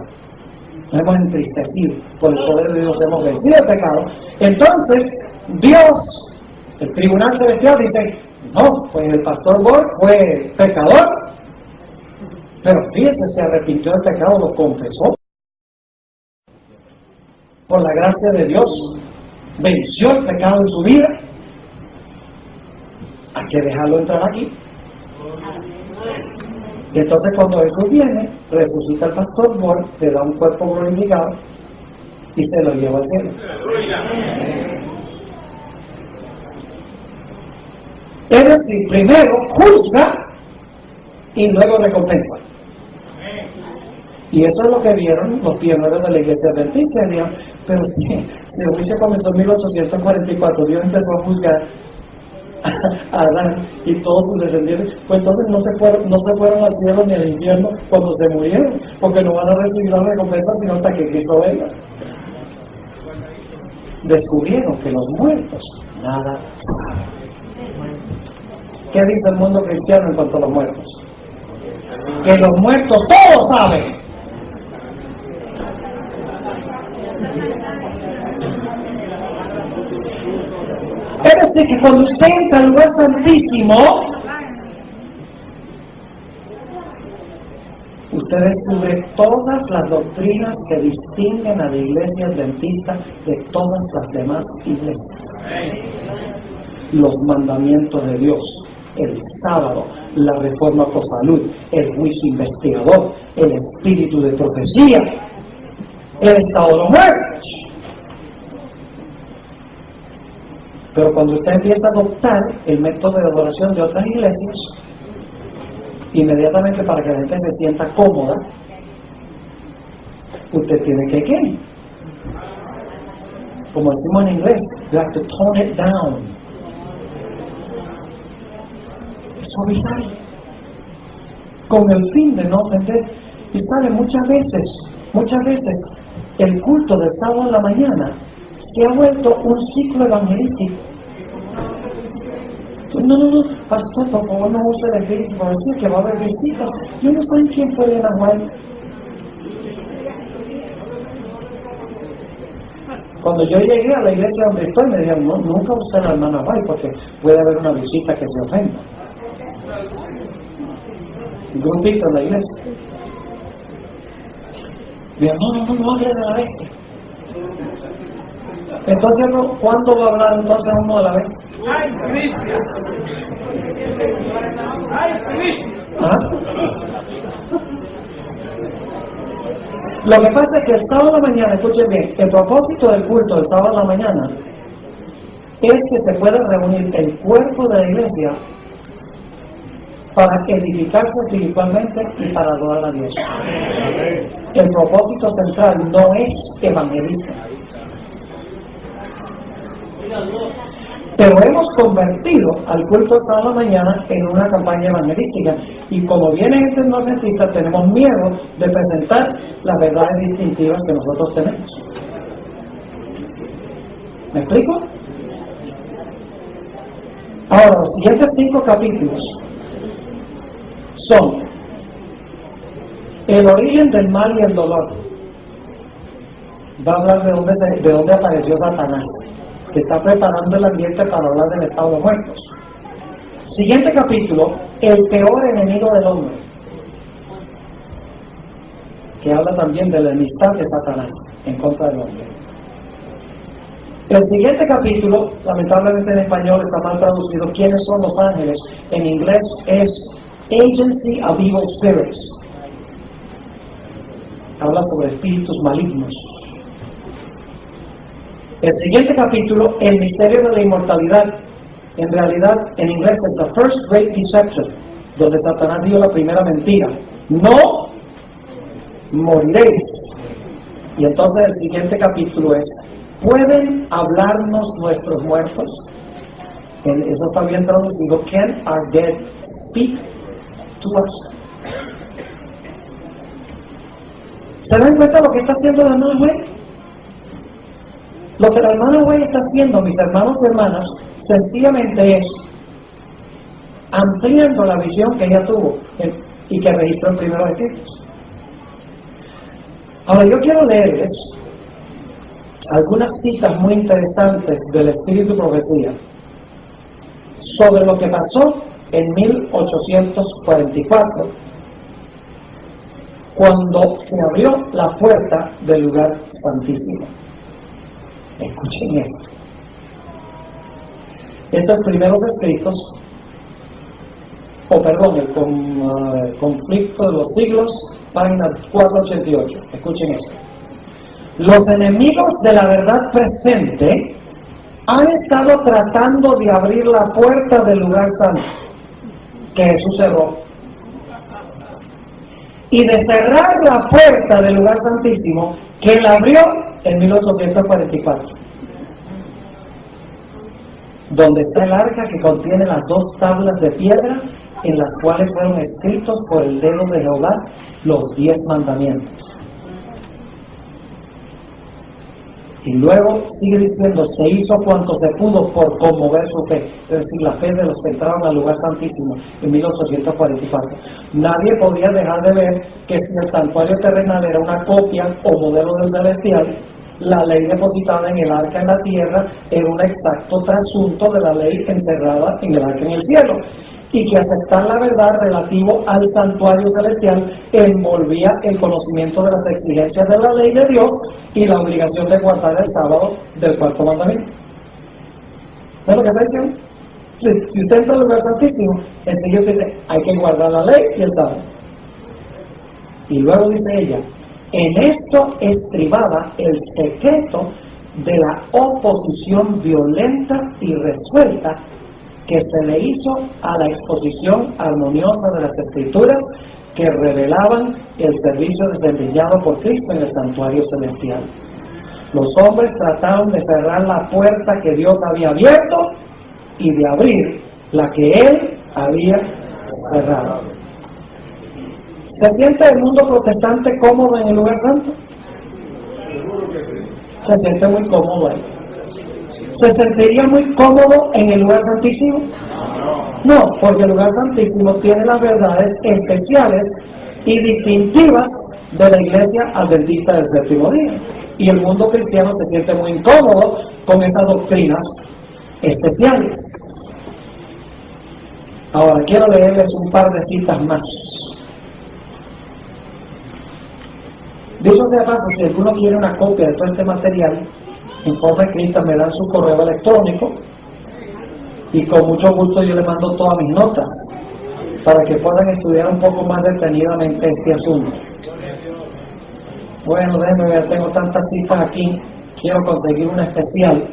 nos hemos entristecido por el poder de Dios, hemos vencido el pecado, entonces Dios, el tribunal celestial, dice, no, pues el pastor Borg fue pecador, pero fíjese, se arrepintió del pecado, lo confesó. Por la gracia de Dios, venció el pecado en su vida. Hay que dejarlo entrar aquí. Y entonces cuando Jesús viene, resucita al pastor Borg, le da un cuerpo glorificado y se lo lleva al cielo. Es decir, primero juzga y luego recompensa. Y eso es lo que vieron los pioneros de la iglesia adventista. Pero si el juicio comenzó en 1844, Dios empezó a juzgar a Adán y todos sus descendientes, pues entonces no se fueron al cielo ni al infierno cuando se murieron, porque no van a recibir la recompensa sino hasta que Cristo venga. Descubrieron que los muertos nada saben. ¿Qué dice el mundo cristiano en cuanto a los muertos? Que los muertos todos saben. Es decir, que cuando usted entra al lugar santísimo, usted descubre todas las doctrinas que distinguen a la iglesia adventista de todas las demás iglesias. Los mandamientos de Dios, el sábado, la reforma por salud, el juicio investigador, el espíritu de profecía, el estado de los muertos. Pero cuando usted empieza a adoptar el método de adoración de otras iglesias, inmediatamente para que la gente se sienta cómoda, usted tiene que, como decimos en inglés, you have to tone it down. Suavizar, con el fin de no ofender. Y sabe, muchas veces, el culto del sábado en la mañana se ha vuelto un ciclo evangelístico. No, pastor, por favor no use el espíritu para decir que va a haber visitas. Yo no sé quién fue Elena White. Cuando yo llegué a la iglesia donde estoy, me dijeron, no, nunca usé a la hermana White porque puede haber una visita que se ofenda. Un grupito en la iglesia. Dijeron, no hable de la bestia. Entonces, ¿cuándo va a hablar entonces uno de la bestia? ¿Ah? Lo que pasa es que el sábado de la mañana, escuchen bien, el propósito del culto del sábado de la mañana es que se pueda reunir el cuerpo de la iglesia para edificarse espiritualmente y para adorar a Dios. El propósito central no es evangelismo. Pero hemos convertido al culto de sábado a la mañana en una campaña evangelística. Y como viene gente no adventista, tenemos miedo de presentar las verdades distintivas que nosotros tenemos. ¿Me explico? Ahora, los siguientes 5 capítulos son el origen del mal y el dolor. Va a hablar de dónde apareció Satanás, que está preparando el ambiente para hablar del estado de muertos. Siguiente capítulo, el peor enemigo del hombre, que habla también de la enemistad de Satanás en contra del hombre. El siguiente capítulo, lamentablemente en español está mal traducido, ¿quiénes son los ángeles? En inglés es Agency of Evil Spirits. Habla sobre espíritus malignos. El siguiente capítulo, el misterio de la inmortalidad. En realidad, en inglés es The First Great Deception, donde Satanás dio la primera mentira. No moriréis. Y entonces el siguiente capítulo es, ¿pueden hablarnos nuestros muertos? Eso está bien traducido. Can our dead speak to us? ¿Se dan cuenta de lo que está haciendo la hermana Way? Lo que la hermana Way está haciendo, mis hermanos y hermanas, sencillamente es ampliando la visión que ella tuvo y que registró en Primeros Escritos. Ahora yo quiero leerles algunas citas muy interesantes del Espíritu y Profecía sobre lo que pasó en 1844, cuando se abrió la puerta del lugar santísimo. Escuchen esto. Estos Primeros Escritos, el conflicto de los siglos, página 488. Escuchen esto. Los enemigos de la verdad presente han estado tratando de abrir la puerta del lugar santo que Jesús cerró, y de cerrar la puerta del lugar santísimo que él abrió en 1844, donde está el arca que contiene las 2 tablas de piedra en las cuales fueron escritos por el dedo de Jehová los 10 mandamientos. Y luego sigue diciendo, se hizo cuanto se pudo por conmover su fe, es decir, la fe de los que entraron al lugar santísimo en 1844. Nadie podía dejar de ver que si el santuario terrenal era una copia o modelo del celestial, la ley depositada en el arca en la tierra era un exacto trasunto de la ley encerrada en el arca en el cielo, y que aceptar la verdad relativo al santuario celestial envolvía el conocimiento de las exigencias de la ley de Dios y la obligación de guardar el sábado del 4º mandamiento. ¿Ves lo que está diciendo? Si usted entra al lugar santísimo, enseguida dice, hay que guardar la ley y el sábado. Y luego dice ella, en esto estribaba el secreto de la oposición violenta y resuelta que se le hizo a la exposición armoniosa de las Escrituras que revelaban el servicio desempeñado por Cristo en el santuario celestial. Los hombres trataron de cerrar la puerta que Dios había abierto y de abrir la que Él había cerrado. ¿Se siente el mundo protestante cómodo en el lugar santo? Se siente muy cómodo ahí. ¿Se sentiría muy cómodo en el lugar santísimo? No, porque el lugar santísimo tiene las verdades especiales y distintivas de la iglesia adventista del séptimo día. Y el mundo cristiano se siente muy incómodo con esas doctrinas especiales. Ahora quiero leerles un par de citas más. Dicho sea paso, si alguno quiere una copia de todo este material en forma escrita, me dan su correo electrónico y con mucho gusto yo le mando todas mis notas para que puedan estudiar un poco más detenidamente este asunto. Bueno, déjenme ver, tengo tantas citas aquí, quiero conseguir una especial.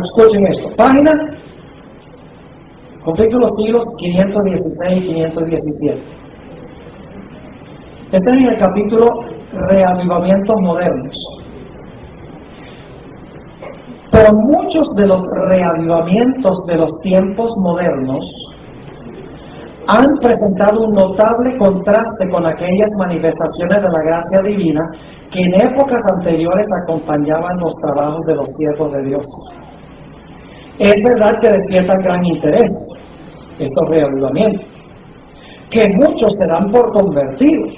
Escuchen esto, página Conflicto de los siglos 516 y 517. Este es en el capítulo Reavivamientos modernos. Pero muchos de los reavivamientos de los tiempos modernos han presentado un notable contraste con aquellas manifestaciones de la gracia divina que en épocas anteriores acompañaban los trabajos de los siervos de Dios. Es verdad que despiertan gran interés estos reavivamientos, que muchos se dan por convertidos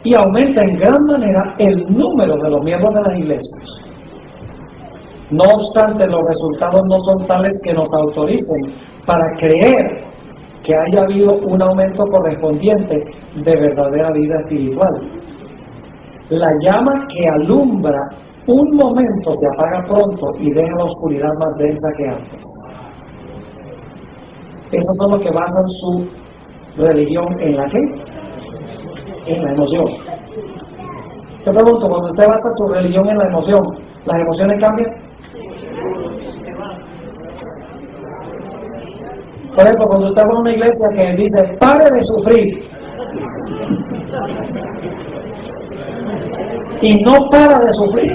y aumenta en gran manera el número de los miembros de las iglesias. No obstante, los resultados no son tales que nos autoricen para creer que haya habido un aumento correspondiente de verdadera vida espiritual. La llama que alumbra un momento se apaga pronto y deja la oscuridad más densa que antes. Esos son los que basan su religión en la ¿qué? En la emoción. Te pregunto, cuando usted basa su religión en la emoción, ¿las emociones cambian? Por ejemplo, cuando usted va a una iglesia que dice, pare de sufrir, y no para de sufrir,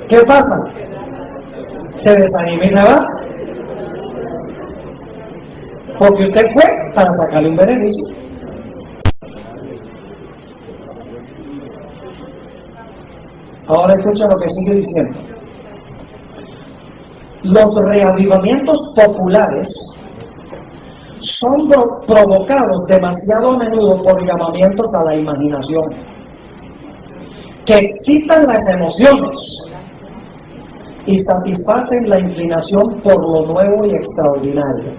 ¿qué pasa? Se desanima y se va. Porque usted fue para sacarle un beneficio. Ahora escucha lo que sigue diciendo. Los reavivamientos populares son provocados demasiado a menudo por llamamientos a la imaginación, que excitan las emociones y satisfacen la inclinación por lo nuevo y extraordinario.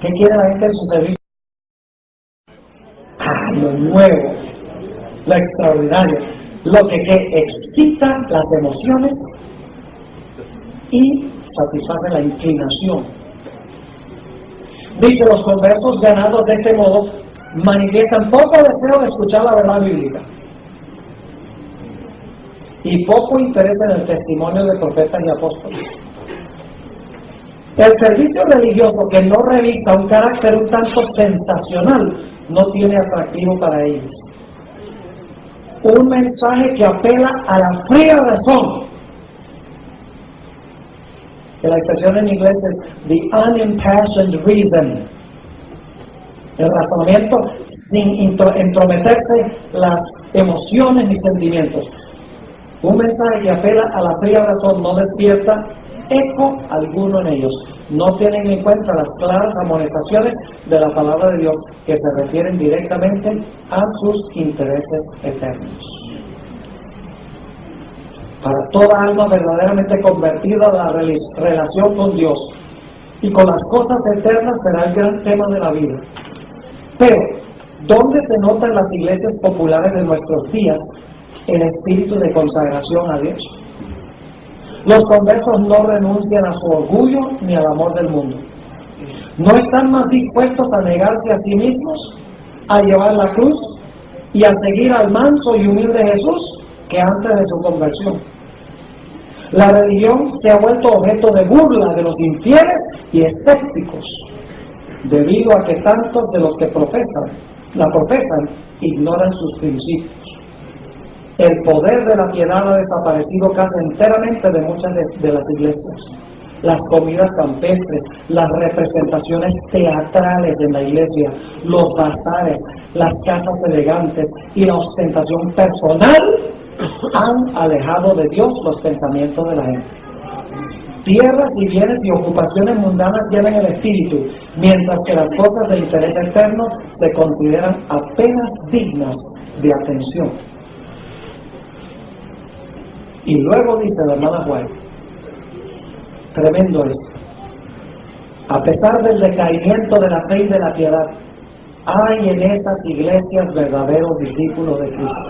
¿Qué quiere la gente en su servicio? Lo nuevo, lo extraordinario, lo que excita las emociones y satisface la inclinación. Dice, los conversos ganados de este modo manifiestan poco deseo de escuchar la verdad bíblica y poco interés en el testimonio de profetas y apóstoles. El servicio religioso que no revista un carácter un tanto sensacional no tiene atractivo para ellos. Un mensaje que apela a la fría razón. La expresión en inglés es the unimpassioned reason. El razonamiento sin entrometerse las emociones ni sentimientos. Un mensaje que apela a la fría razón no despierta eco alguno en ellos. No tienen en cuenta las claras amonestaciones de la palabra de Dios que se refieren directamente a sus intereses eternos. Para toda alma verdaderamente convertida, la relación con Dios y con las cosas eternas será el gran tema de la vida. Pero, ¿dónde se nota en las iglesias populares de nuestros días el espíritu de consagración a Dios? Los conversos no renuncian a su orgullo ni al amor del mundo. No están más dispuestos a negarse a sí mismos, a llevar la cruz y a seguir al manso y humilde Jesús que antes de su conversión. La religión se ha vuelto objeto de burla de los infieles y escépticos, debido a que tantos de los que la profesan ignoran sus principios. El poder de la piedad ha desaparecido casi enteramente de muchas de las iglesias. Las comidas campestres, las representaciones teatrales en la iglesia, los bazares, las casas elegantes y la ostentación personal han alejado de Dios los pensamientos de la gente. Tierras y bienes y ocupaciones mundanas llenan el espíritu, mientras que las cosas de interés eterno se consideran apenas dignas de atención. Y luego dice la hermana White, tremendo esto, a pesar del decaimiento de la fe y de la piedad, hay en esas iglesias verdaderos discípulos de Cristo.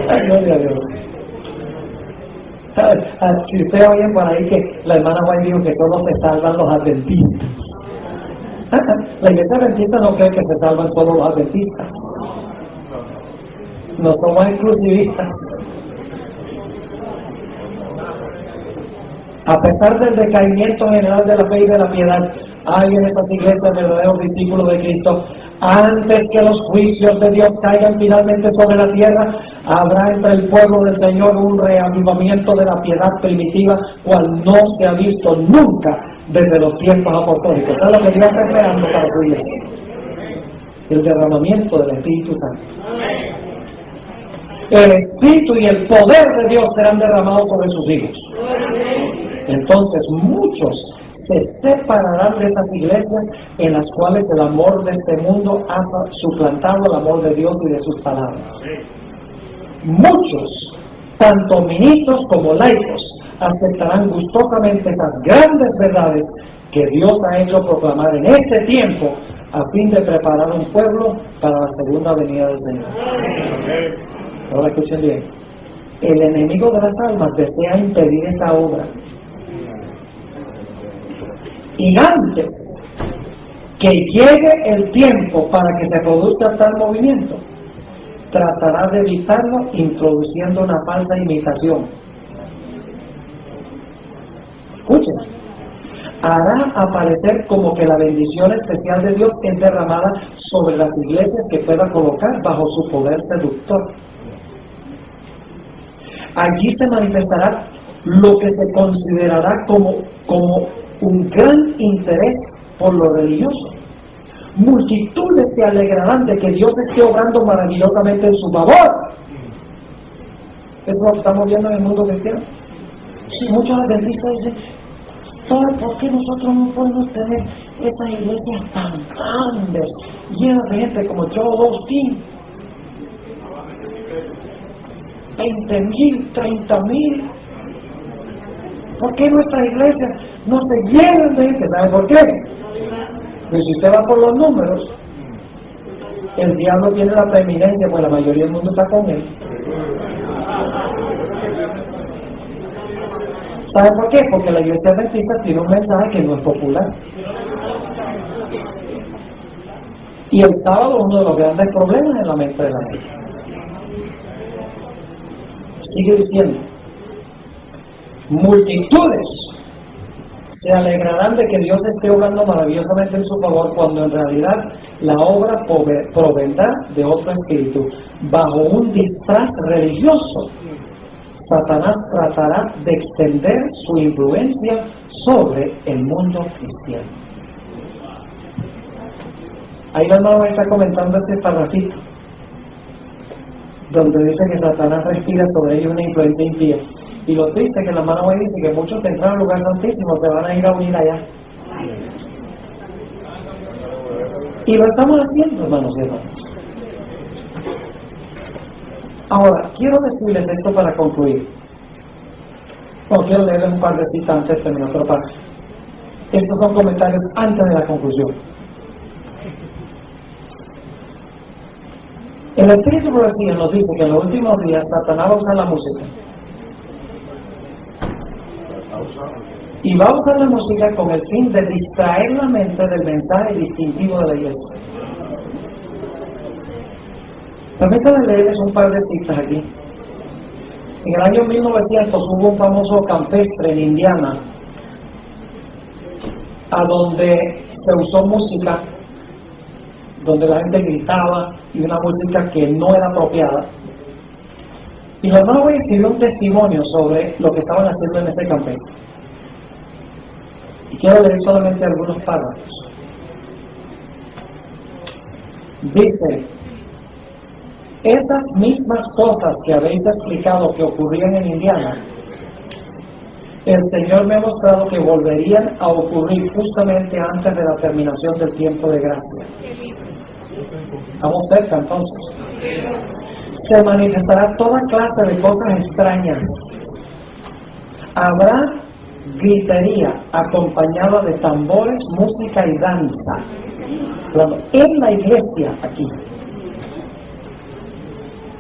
Ay, gloria a Dios. Si usted oye por ahí que la hermana White dijo que solo se salvan los adventistas. La iglesia adventista no cree que se salvan solo los adventistas. No somos exclusivistas. A pesar del decaimiento general de la fe y de la piedad, hay en esas iglesias verdaderos discípulos de Cristo. Antes que los juicios de Dios caigan finalmente sobre la tierra, habrá entre el pueblo del Señor un reavivamiento de la piedad primitiva, cual no se ha visto nunca desde los tiempos apostólicos. ¿Sabes lo que Dios está creando para su iglesia? El derramamiento del Espíritu Santo. El Espíritu y el poder de Dios serán derramados sobre sus hijos. Entonces muchos se separarán de esas iglesias en las cuales el amor de este mundo ha suplantado el amor de Dios y de sus palabras. Muchos, tanto ministros como laicos, aceptarán gustosamente esas grandes verdades que Dios ha hecho proclamar en este tiempo a fin de preparar un pueblo para la segunda venida del Señor. Ahora escuchen bien. El enemigo de las almas desea impedir esta obra. Y antes que llegue el tiempo para que se produzca tal movimiento, tratará de evitarlo introduciendo una falsa imitación. Escuchen, hará aparecer como que la bendición especial de Dios es derramada sobre las iglesias que pueda colocar bajo su poder seductor. Allí se manifestará lo que se considerará como un gran interés por lo religioso. Multitudes se alegrarán de que Dios esté obrando maravillosamente en su favor. Eso es lo que estamos viendo en el mundo cristiano. Sí, muchos adventistas dicen, ¿por qué nosotros no podemos tener esas iglesias tan grandes, llenas de gente como Joel Osteen? 20,000, 30,000. ¿Por qué nuestras iglesias no se llenan de gente? ¿Sabe por qué? Porque si usted va por los números, el diablo tiene la preeminencia, pues la mayoría del mundo está con él. ¿Sabe por qué? Porque la iglesia adventista tiene un mensaje que no es popular. Y el sábado uno de los grandes problemas en la mente de la gente. Sigue diciendo, multitudes se alegrarán de que Dios esté obrando maravillosamente en su favor, cuando en realidad la obra provendrá de otro espíritu. Bajo un disfraz religioso, Satanás tratará de extender su influencia sobre el mundo cristiano. Ahí la hermana está comentando ese parrafito donde dice que Satanás respira sobre ellos una influencia impía. Y lo triste es que la hermana White dice que muchos que entran al lugar santísimo se van a ir a unir allá. Y lo estamos haciendo, hermanos y hermanas. Ahora, quiero decirles esto para concluir. Bueno, quiero leerles un par de citas antes de terminar otra parte. Estos son comentarios antes de la conclusión. El Espíritu de Profecía nos dice que en los últimos días Satanás va a usar la música. Y va a usar la música con el fin de distraer la mente del mensaje distintivo de la iglesia. Permítanme leerles un par de citas aquí. En el año 1900 hubo un famoso campestre en Indiana, a donde se usó música, donde la gente gritaba, y una música que no era apropiada. Y la hermana White escribió un testimonio sobre lo que estaban haciendo en ese campestre. Y quiero leer solamente algunos párrafos. Dice: esas mismas cosas que habéis explicado que ocurrían en Indiana, el Señor me ha mostrado que volverían a ocurrir justamente antes de la terminación del tiempo de gracia. Estamos cerca entonces. Se manifestará toda clase de cosas extrañas. Habrá gritería acompañada de tambores, música y danza. En la iglesia aquí.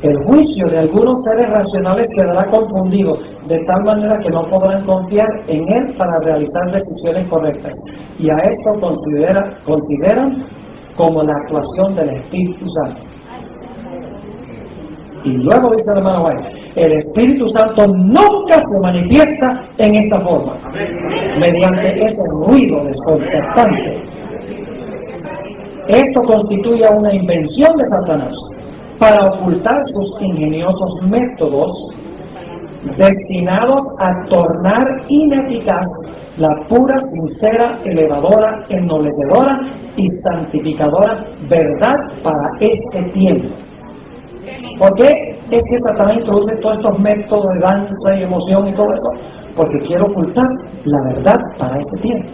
El juicio de algunos seres racionales quedará confundido, de tal manera que no podrán confiar en él para realizar decisiones correctas. Y a esto consideran como la actuación del Espíritu Santo. Y luego dice el hermano White, el Espíritu Santo nunca se manifiesta en esta forma, mediante ese ruido desconcertante. Esto constituye una invención de Satanás para ocultar sus ingeniosos métodos destinados a tornar ineficaz la pura, sincera, elevadora, ennoblecedora y santificadora verdad para este tiempo. ¿Por qué es que Satanás introduce todos estos métodos de danza y emoción y todo eso? Porque quiere ocultar la verdad para este tiempo.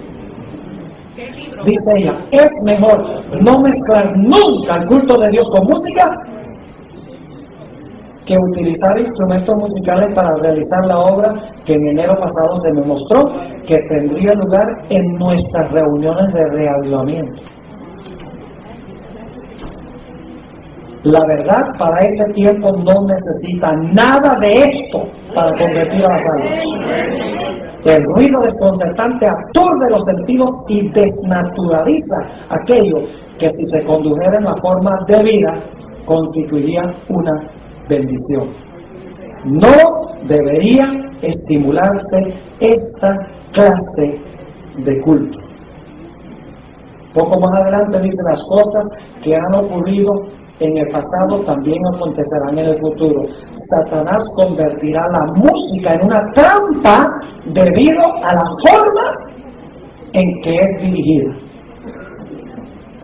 Dice ella, es mejor no mezclar nunca el culto de Dios con música que utilizar instrumentos musicales para realizar la obra que en enero pasado se me mostró que tendría lugar en nuestras reuniones de reavivamiento. La verdad para ese tiempo no necesita nada de esto para convertir a las almas. El ruido desconcertante aturde los sentidos y desnaturaliza aquello que, si se condujera en la forma debida, constituiría una bendición. No debería estimularse esta clase de culto. Poco más adelante dice las cosas que han ocurrido en el pasado también acontecerán en el futuro. Satanás convertirá la música en una trampa debido a la forma en que es dirigida.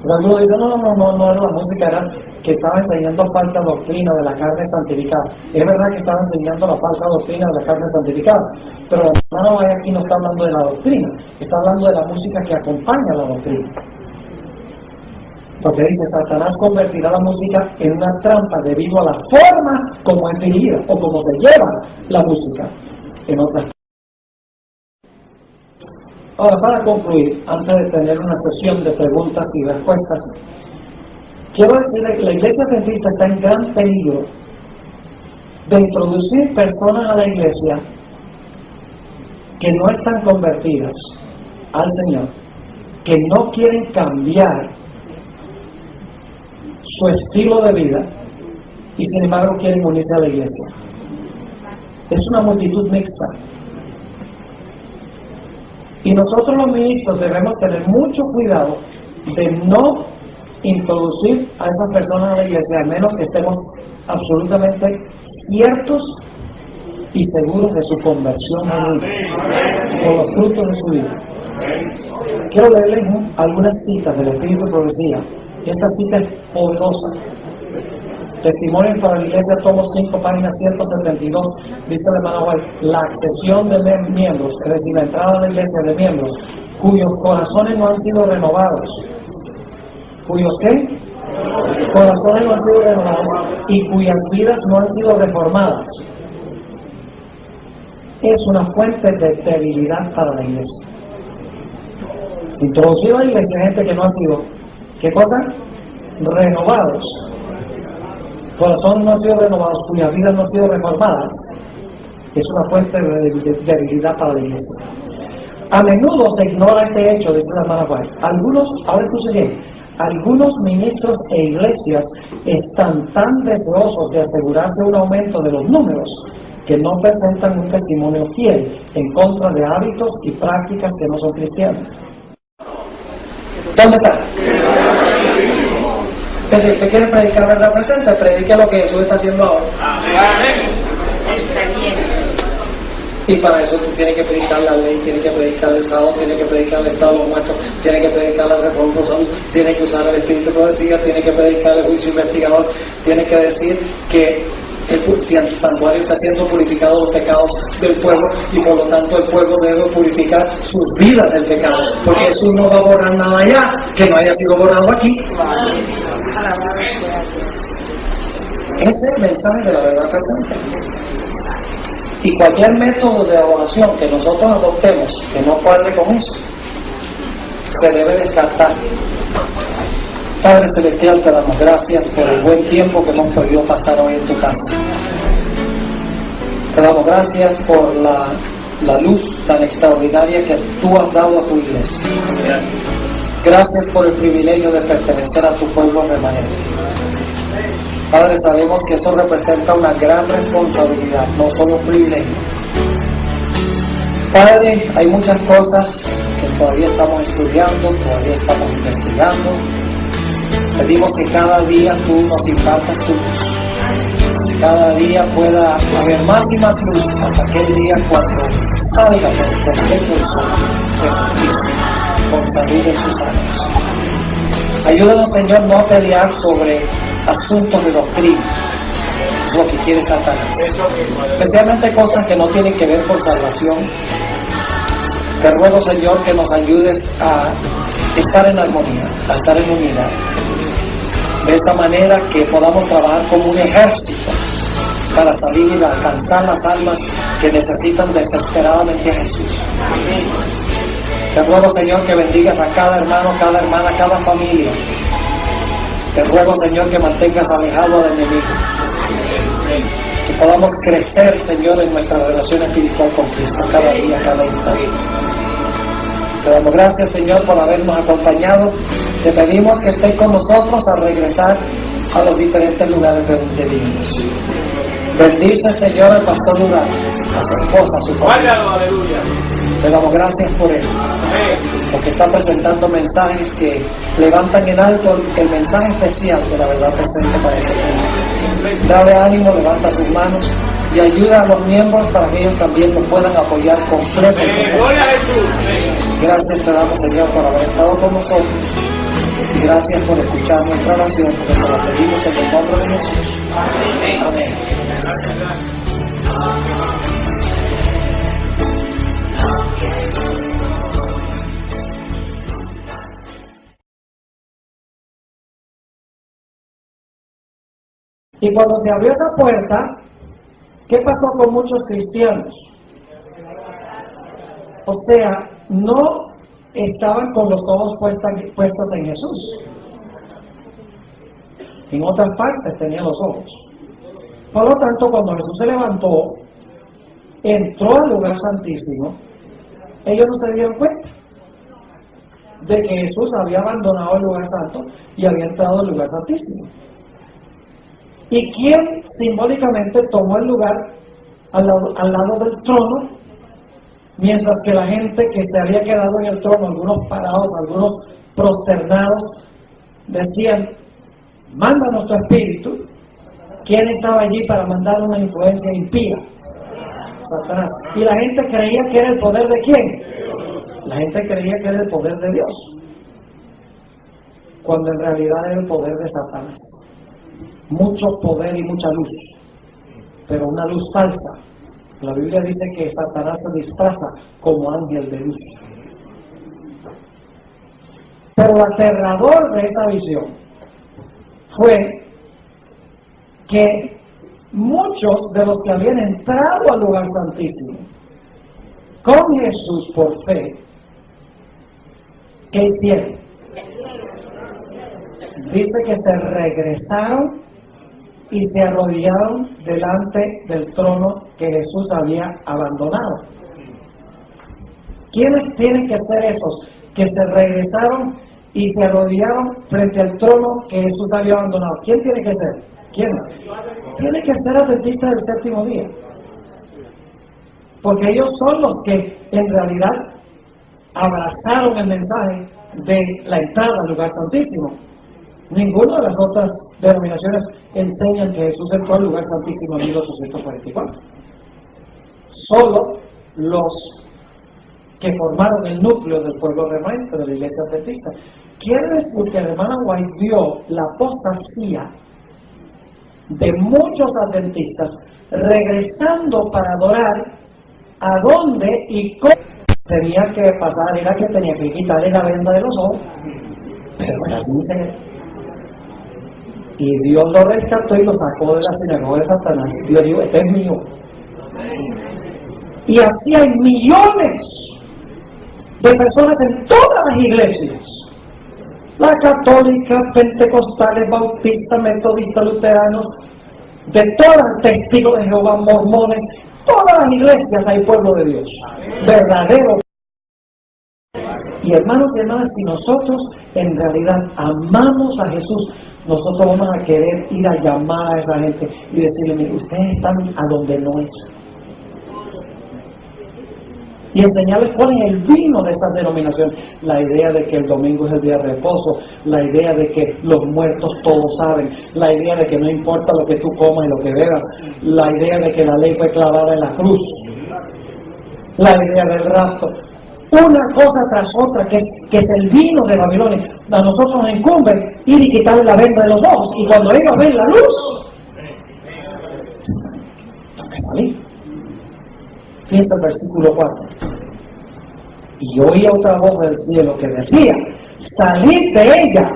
Algunos dicen, no era la música, era que estaba enseñando falsa doctrina de la carne santificada. Es verdad que estaba enseñando la falsa doctrina de la carne santificada, pero el hermano aquí no está hablando de la doctrina, está hablando de la música que acompaña la doctrina. Porque dice, Satanás convertirá la música en una trampa debido a la forma como es dirigida o como se lleva la música en otras. Ahora, para concluir, antes de tener una sesión de preguntas y respuestas, quiero decirle que la Iglesia Adventista está en gran peligro de introducir personas a la Iglesia que no están convertidas al Señor, que no quieren cambiar su estilo de vida y sin embargo quieren unirse a la Iglesia. Es una multitud mixta. Y nosotros los ministros debemos tener mucho cuidado de no introducir a esas personas a la iglesia, a menos que estemos absolutamente ciertos y seguros de su conversión por los frutos de su vida. Quiero leerles algunas citas del Espíritu de Profecía. Y esta cita es poderosa. Testimonio para la Iglesia, tomo 5, página 172, dice el hermano White, la accesión de miembros, es decir, la entrada a la Iglesia de miembros, cuyos corazones no han sido renovados. ¿Cuyos qué? Corazones no han sido renovados y cuyas vidas no han sido reformadas. Es una fuente de debilidad para la Iglesia. Introducido a la Iglesia gente que no ha sido, ¿qué cosa? Renovados. Corazones no han sido renovados, cuyas vidas no han sido reformadas, es una fuente de debilidad para la Iglesia. A menudo se ignora este hecho, dice la hermana White. Ahora escuchen bien, algunos ministros e iglesias están tan deseosos de asegurarse un aumento de los números que no presentan un testimonio fiel en contra de hábitos y prácticas que no son cristianos. ¿Dónde está? Es decir, usted quiere predicar verdad presente, predique lo que Jesús está haciendo ahora. Y para eso tiene que predicar la ley, tiene que predicar el sábado, tiene que predicar el estado de los muertos, tiene que predicar la reforma por salud, tiene que usar el espíritu de profecía, tiene que predicar el juicio investigador, tiene que decir que el santuario está siendo purificado los pecados del pueblo y por lo tanto el pueblo debe purificar sus vidas del pecado, porque Jesús no va a borrar nada allá que no haya sido borrado aquí. Ese es el mensaje de la verdad presente. Y cualquier método de adoración que nosotros adoptemos que no cuadre con eso, se debe descartar. Padre Celestial, te damos gracias por el buen tiempo que hemos podido pasar hoy en tu casa. Te damos gracias por la luz tan extraordinaria que tú has dado a tu iglesia. Gracias por el privilegio de pertenecer a tu pueblo remanente. Padre, sabemos que eso representa una gran responsabilidad, no solo un privilegio. Padre, hay muchas cosas que todavía estamos estudiando, todavía estamos investigando. Pedimos que cada día tú nos impartas tu luz. Cada día pueda haber más y más luz hasta aquel día cuando salga por completo el sol de justicia, con salud en sus años. Ayúdanos, Señor, no a pelear sobre asuntos de doctrina. Es lo que quiere Satanás. Especialmente cosas que no tienen que ver con salvación. Te ruego, Señor, que nos ayudes a estar en armonía, a estar en unidad. De esta manera que podamos trabajar como un ejército para salir y alcanzar las almas que necesitan desesperadamente a Jesús. Te ruego, Señor, que bendigas a cada hermano, cada hermana, cada familia. Te ruego, Señor, que mantengas alejado al enemigo. Que podamos crecer, Señor, en nuestra relación espiritual con Cristo cada día, cada instante. Te damos gracias, Señor, por habernos acompañado. Te pedimos que estés con nosotros al regresar a los diferentes lugares de donde vivimos. Bendice, Señor, al pastor Durán, a su esposa, a su familia. Te damos gracias por él. porque está presentando mensajes que levantan en alto el mensaje especial de la verdad presente para este tiempo. Dale ánimo, levanta sus manos y ayuda a los miembros para que ellos también nos puedan apoyar completamente. ¡Gloria a Jesús! Gracias te damos, Señor, por haber estado con nosotros. Y gracias por escuchar nuestra oración, porque te lo pedimos en el nombre de Jesús. Amén. Y cuando se abrió esa puerta, ¿qué pasó con muchos cristianos? O sea, no estaban con los ojos puestos en Jesús. En otras partes tenían los ojos. Por lo tanto, cuando Jesús se levantó, entró al lugar santísimo, ellos no se dieron cuenta de que Jesús había abandonado el lugar santo y había entrado al lugar santísimo. ¿Y quién simbólicamente tomó el lugar al lado del trono? Mientras que la gente que se había quedado en el trono, algunos parados, algunos prosternados, decían: mándanos tu espíritu. ¿Quién estaba allí para mandar una influencia impía? Satanás. ¿Y la gente creía que era el poder de quién? La gente creía que era el poder de Dios, cuando en realidad era el poder de Satanás. Mucho poder y mucha luz, pero una luz falsa. La Biblia dice que Satanás se disfraza como ángel de luz. Pero lo aterrador de esa visión fue que muchos de los que habían entrado al lugar santísimo con Jesús por fe, ¿qué hicieron? Dice que se regresaron y se arrodillaron delante del trono que Jesús había abandonado. ¿Quiénes tienen que ser esos que se regresaron y se arrodillaron frente al trono que Jesús había abandonado? ¿Quién tiene que ser? ¿Quiénes? Tiene que ser adventistas del séptimo día, porque ellos son los que en realidad abrazaron el mensaje de la entrada al lugar santísimo. Ninguna de las otras denominaciones enseñan que Jesús entró al lugar santísimo en 1844. Solo los que formaron el núcleo del pueblo remanente de la iglesia adventista. Quiere decir que la hermana White vio la apostasía de muchos adventistas regresando para adorar. ¿A dónde y cómo tenía que pasar? Era que tenía que quitarle la venda de los ojos, pero era sincero. Y Dios lo rescató y lo sacó de la sinagoga de Satanás. Dios dijo: este es mío. Y así hay millones de personas en todas las iglesias: la católica, pentecostales, bautistas, metodistas, luteranos, de todas, testigos de Jehová, mormones. Todas las iglesias hay pueblo de Dios, verdadero. Y hermanos y hermanas, si nosotros en realidad amamos a Jesús, nosotros vamos a querer ir a llamar a esa gente y decirle: mire, ustedes están a donde no es. Y enseñarles cuál es el vino de esa denominación. La idea de que el domingo es el día de reposo, la idea de que los muertos todos saben, la idea de que no importa lo que tú comas y lo que bebas, la idea de que la ley fue clavada en la cruz, la idea del rapto. Una cosa tras otra, que es el vino de Babilonia. A nosotros nos incumbe ir y quitarle la venda de los ojos, y cuando ellos ven la luz, tengo que salir. Fíjense el versículo 4. Y oía otra voz del cielo que decía: salid de ella,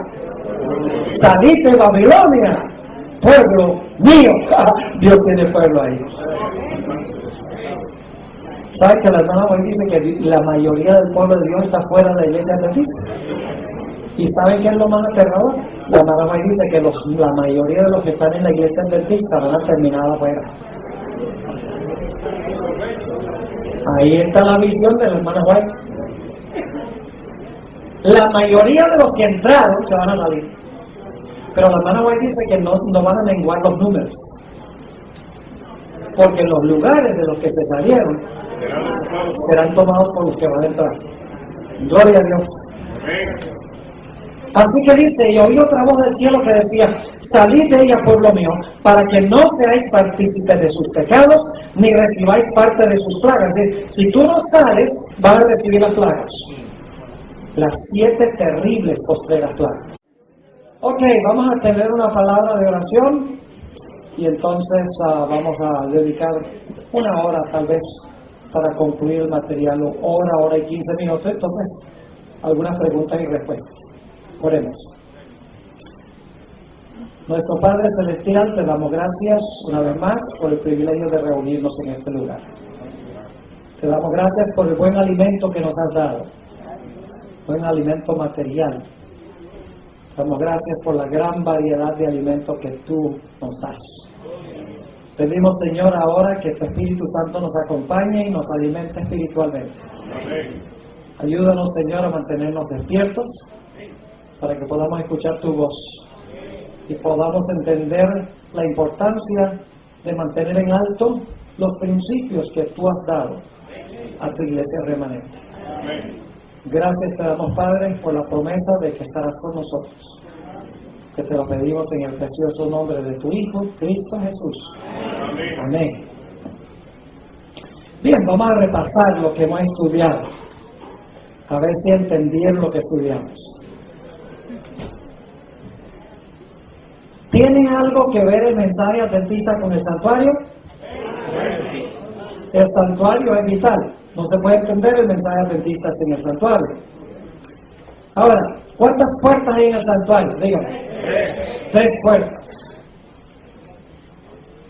salid de Babilonia, pueblo mío. Dios tiene pueblo ahí. ¿Sabe que la hermana White dice que la mayoría del pueblo de Dios está fuera de la iglesia adventista? ¿Y saben qué es lo más aterrador? La hermana White dice que la mayoría de los que están en la iglesia adventista van a terminar afuera. Ahí está la visión de la hermana White. La mayoría de los que entraron se van a salir, pero la hermana White dice que no van a menguar los números, porque los lugares de los que se salieron serán tomados por los que van a entrar. Gloria a Dios. Así que dice, y oí otra voz del cielo que decía, salid de ella, pueblo mío, para que no seáis partícipes de sus pecados, ni recibáis parte de sus plagas. Es decir, si tú no sales, vas a recibir las plagas. Las 7 terribles postreras plagas. Ok, vamos a tener una palabra de oración, y entonces vamos a dedicar una hora tal vez para concluir el material, hora y 15 minutos, entonces algunas preguntas y respuestas. Oremos. Nuestro Padre Celestial, te damos gracias una vez más por el privilegio de reunirnos en este lugar. Te damos gracias por el buen alimento que nos has dado, buen alimento material. Te damos gracias por la gran variedad de alimentos que tú nos das. Pedimos, Señor, ahora que tu Espíritu Santo nos acompañe y nos alimente espiritualmente. Amén. Ayúdanos, Señor, a mantenernos despiertos para que podamos escuchar tu voz y podamos entender la importancia de mantener en alto los principios que tú has dado a tu iglesia remanente. Amén. Gracias te damos, Padre, por la promesa de que estarás con nosotros, que te lo pedimos en el precioso nombre de tu Hijo, Cristo Jesús. Amén. Amén. Bien, vamos a repasar lo que hemos estudiado, a ver si entendieron lo que estudiamos. ¿Tiene algo que ver el mensaje adventista con el santuario? El santuario es vital. No se puede entender el mensaje adventista sin el santuario. Ahora, ¿cuántas puertas hay en el santuario? Dígame. 3 puertas.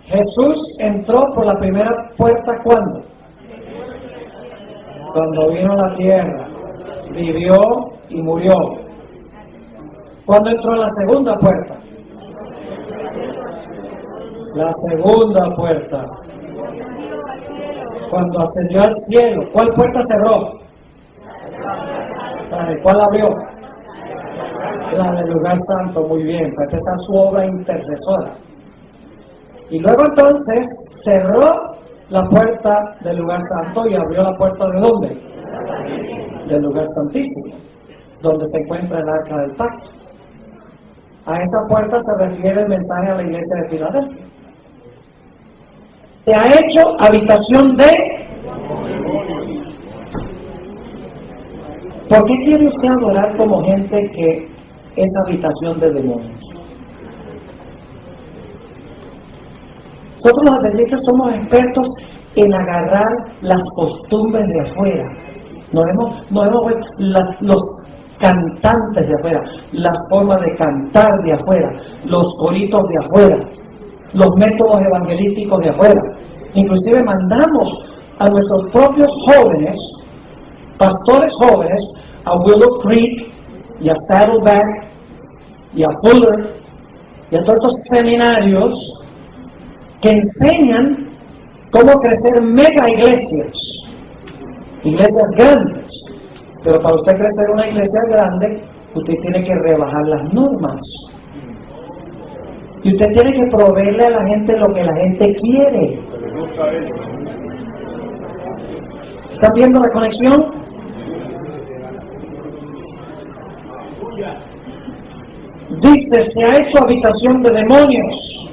Jesús entró por la primera puerta, ¿cuándo? Cuando vino a la tierra, vivió y murió. ¿Cuándo entró a la segunda puerta? La segunda puerta, cuando ascendió al cielo. ¿Cuál puerta cerró? ¿Cuál abrió? La del lugar santo. Muy bien, para empezar su obra intercesora. Y luego entonces cerró la puerta del lugar santo y abrió la puerta ¿de dónde? Del lugar santísimo, donde se encuentra el arca del pacto. A esa puerta se refiere el mensaje a la iglesia de Filadelfia. Se ha hecho habitación de... ¿Por qué quiere usted adorar como gente que es habitación de demonios? Nosotros los adventistas somos expertos en agarrar las costumbres de afuera. Nos hemos los cantantes de afuera, las formas de cantar de afuera, los coritos de afuera, los métodos evangelísticos de afuera. Inclusive mandamos a nuestros propios jóvenes, pastores jóvenes, a Willow Creek y a Saddleback y a Fuller y a todos estos seminarios que enseñan cómo crecer mega iglesias grandes. Pero para usted crecer una iglesia grande, usted tiene que rebajar las normas. Y usted tiene que proveerle a la gente lo que la gente quiere. ¿Están viendo la conexión? Dice, se ha hecho habitación de demonios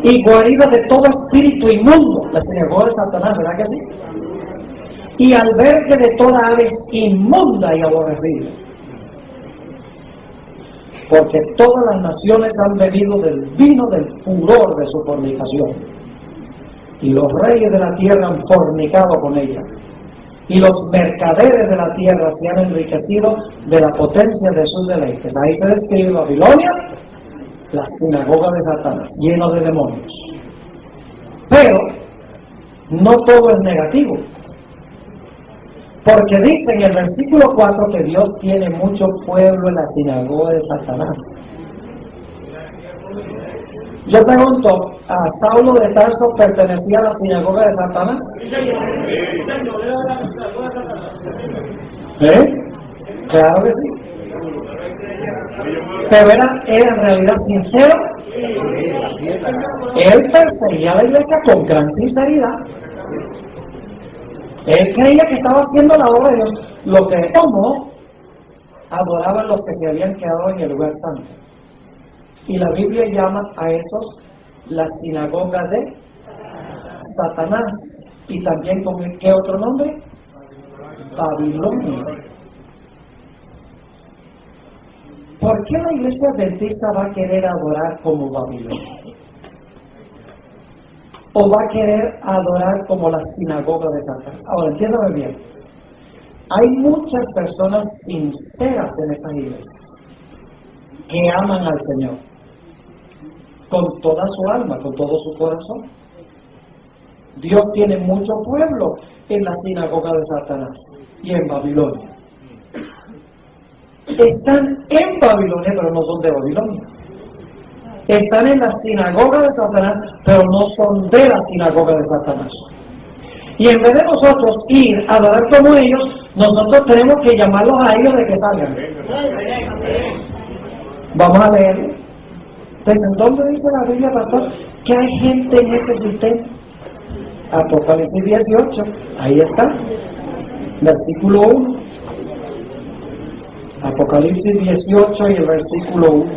y guarida de todo espíritu inmundo. La sinagoga de Satanás, ¿verdad que sí? Y albergue de toda ave inmunda y aborrecida. Porque todas las naciones han bebido del vino del furor de su fornicación. Y los reyes de la tierra han fornicado con ella. Y los mercaderes de la tierra se han enriquecido de la potencia de sus deleites. Ahí se describe Babilonia, la sinagoga de Satanás, lleno de demonios. Pero no todo es negativo. Porque dice en el versículo 4 que Dios tiene mucho pueblo en la sinagoga de Satanás. Yo pregunto, ¿a Saulo de Tarso pertenecía a la sinagoga de Satanás? Claro que sí. Pero era en realidad sincero. Él perseguía a la iglesia con gran sinceridad. Él creía que estaba haciendo la obra de Dios. lo que como adoraban los que se habían quedado en el lugar santo. Y la Biblia llama a esos la sinagoga de Satanás. Y también con ¿qué otro nombre? Babilonia. ¿Por qué la iglesia adventista va a querer adorar como Babilonia? ¿O va a querer adorar como la sinagoga de Satanás? Ahora, entiéndame bien. Hay muchas personas sinceras en esas iglesias que aman al Señor con toda su alma, con todo su corazón. Dios tiene mucho pueblo en la sinagoga de Satanás y en Babilonia. Están en Babilonia, pero no son de Babilonia. Están en la sinagoga de Satanás, pero no son de la sinagoga de Satanás. Y en vez de nosotros ir a adorar como ellos, nosotros tenemos que llamarlos a ellos de que salgan. Vamos a leerlo. Entonces, ¿dónde dice la Biblia, pastor, que hay gente en ese sistema? Apocalipsis 18, ahí está, versículo 1. Apocalipsis 18 y el versículo 1.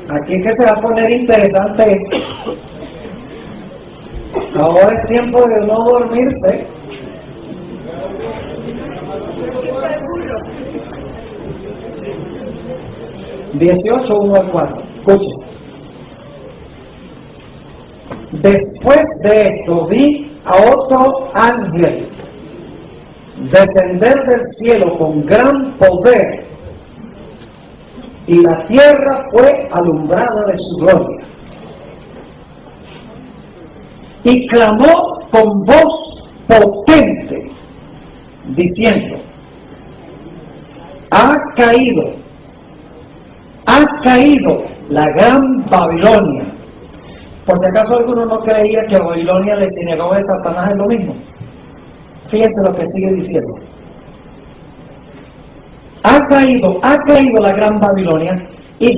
Aquí es que se va a poner interesante esto. Ahora es tiempo de no dormirse. Dieciocho, 1 al 4. Escuchen. Después de esto vi a otro ángel descender del cielo con gran poder, y la tierra fue alumbrada de su gloria. Y clamó con voz potente, diciendo: ha caído la gran Babilonia. Por si acaso alguno no creía que Babilonia y la sinagoga de Satanás es lo mismo. Fíjense lo que sigue diciendo. Ha caído la gran Babilonia y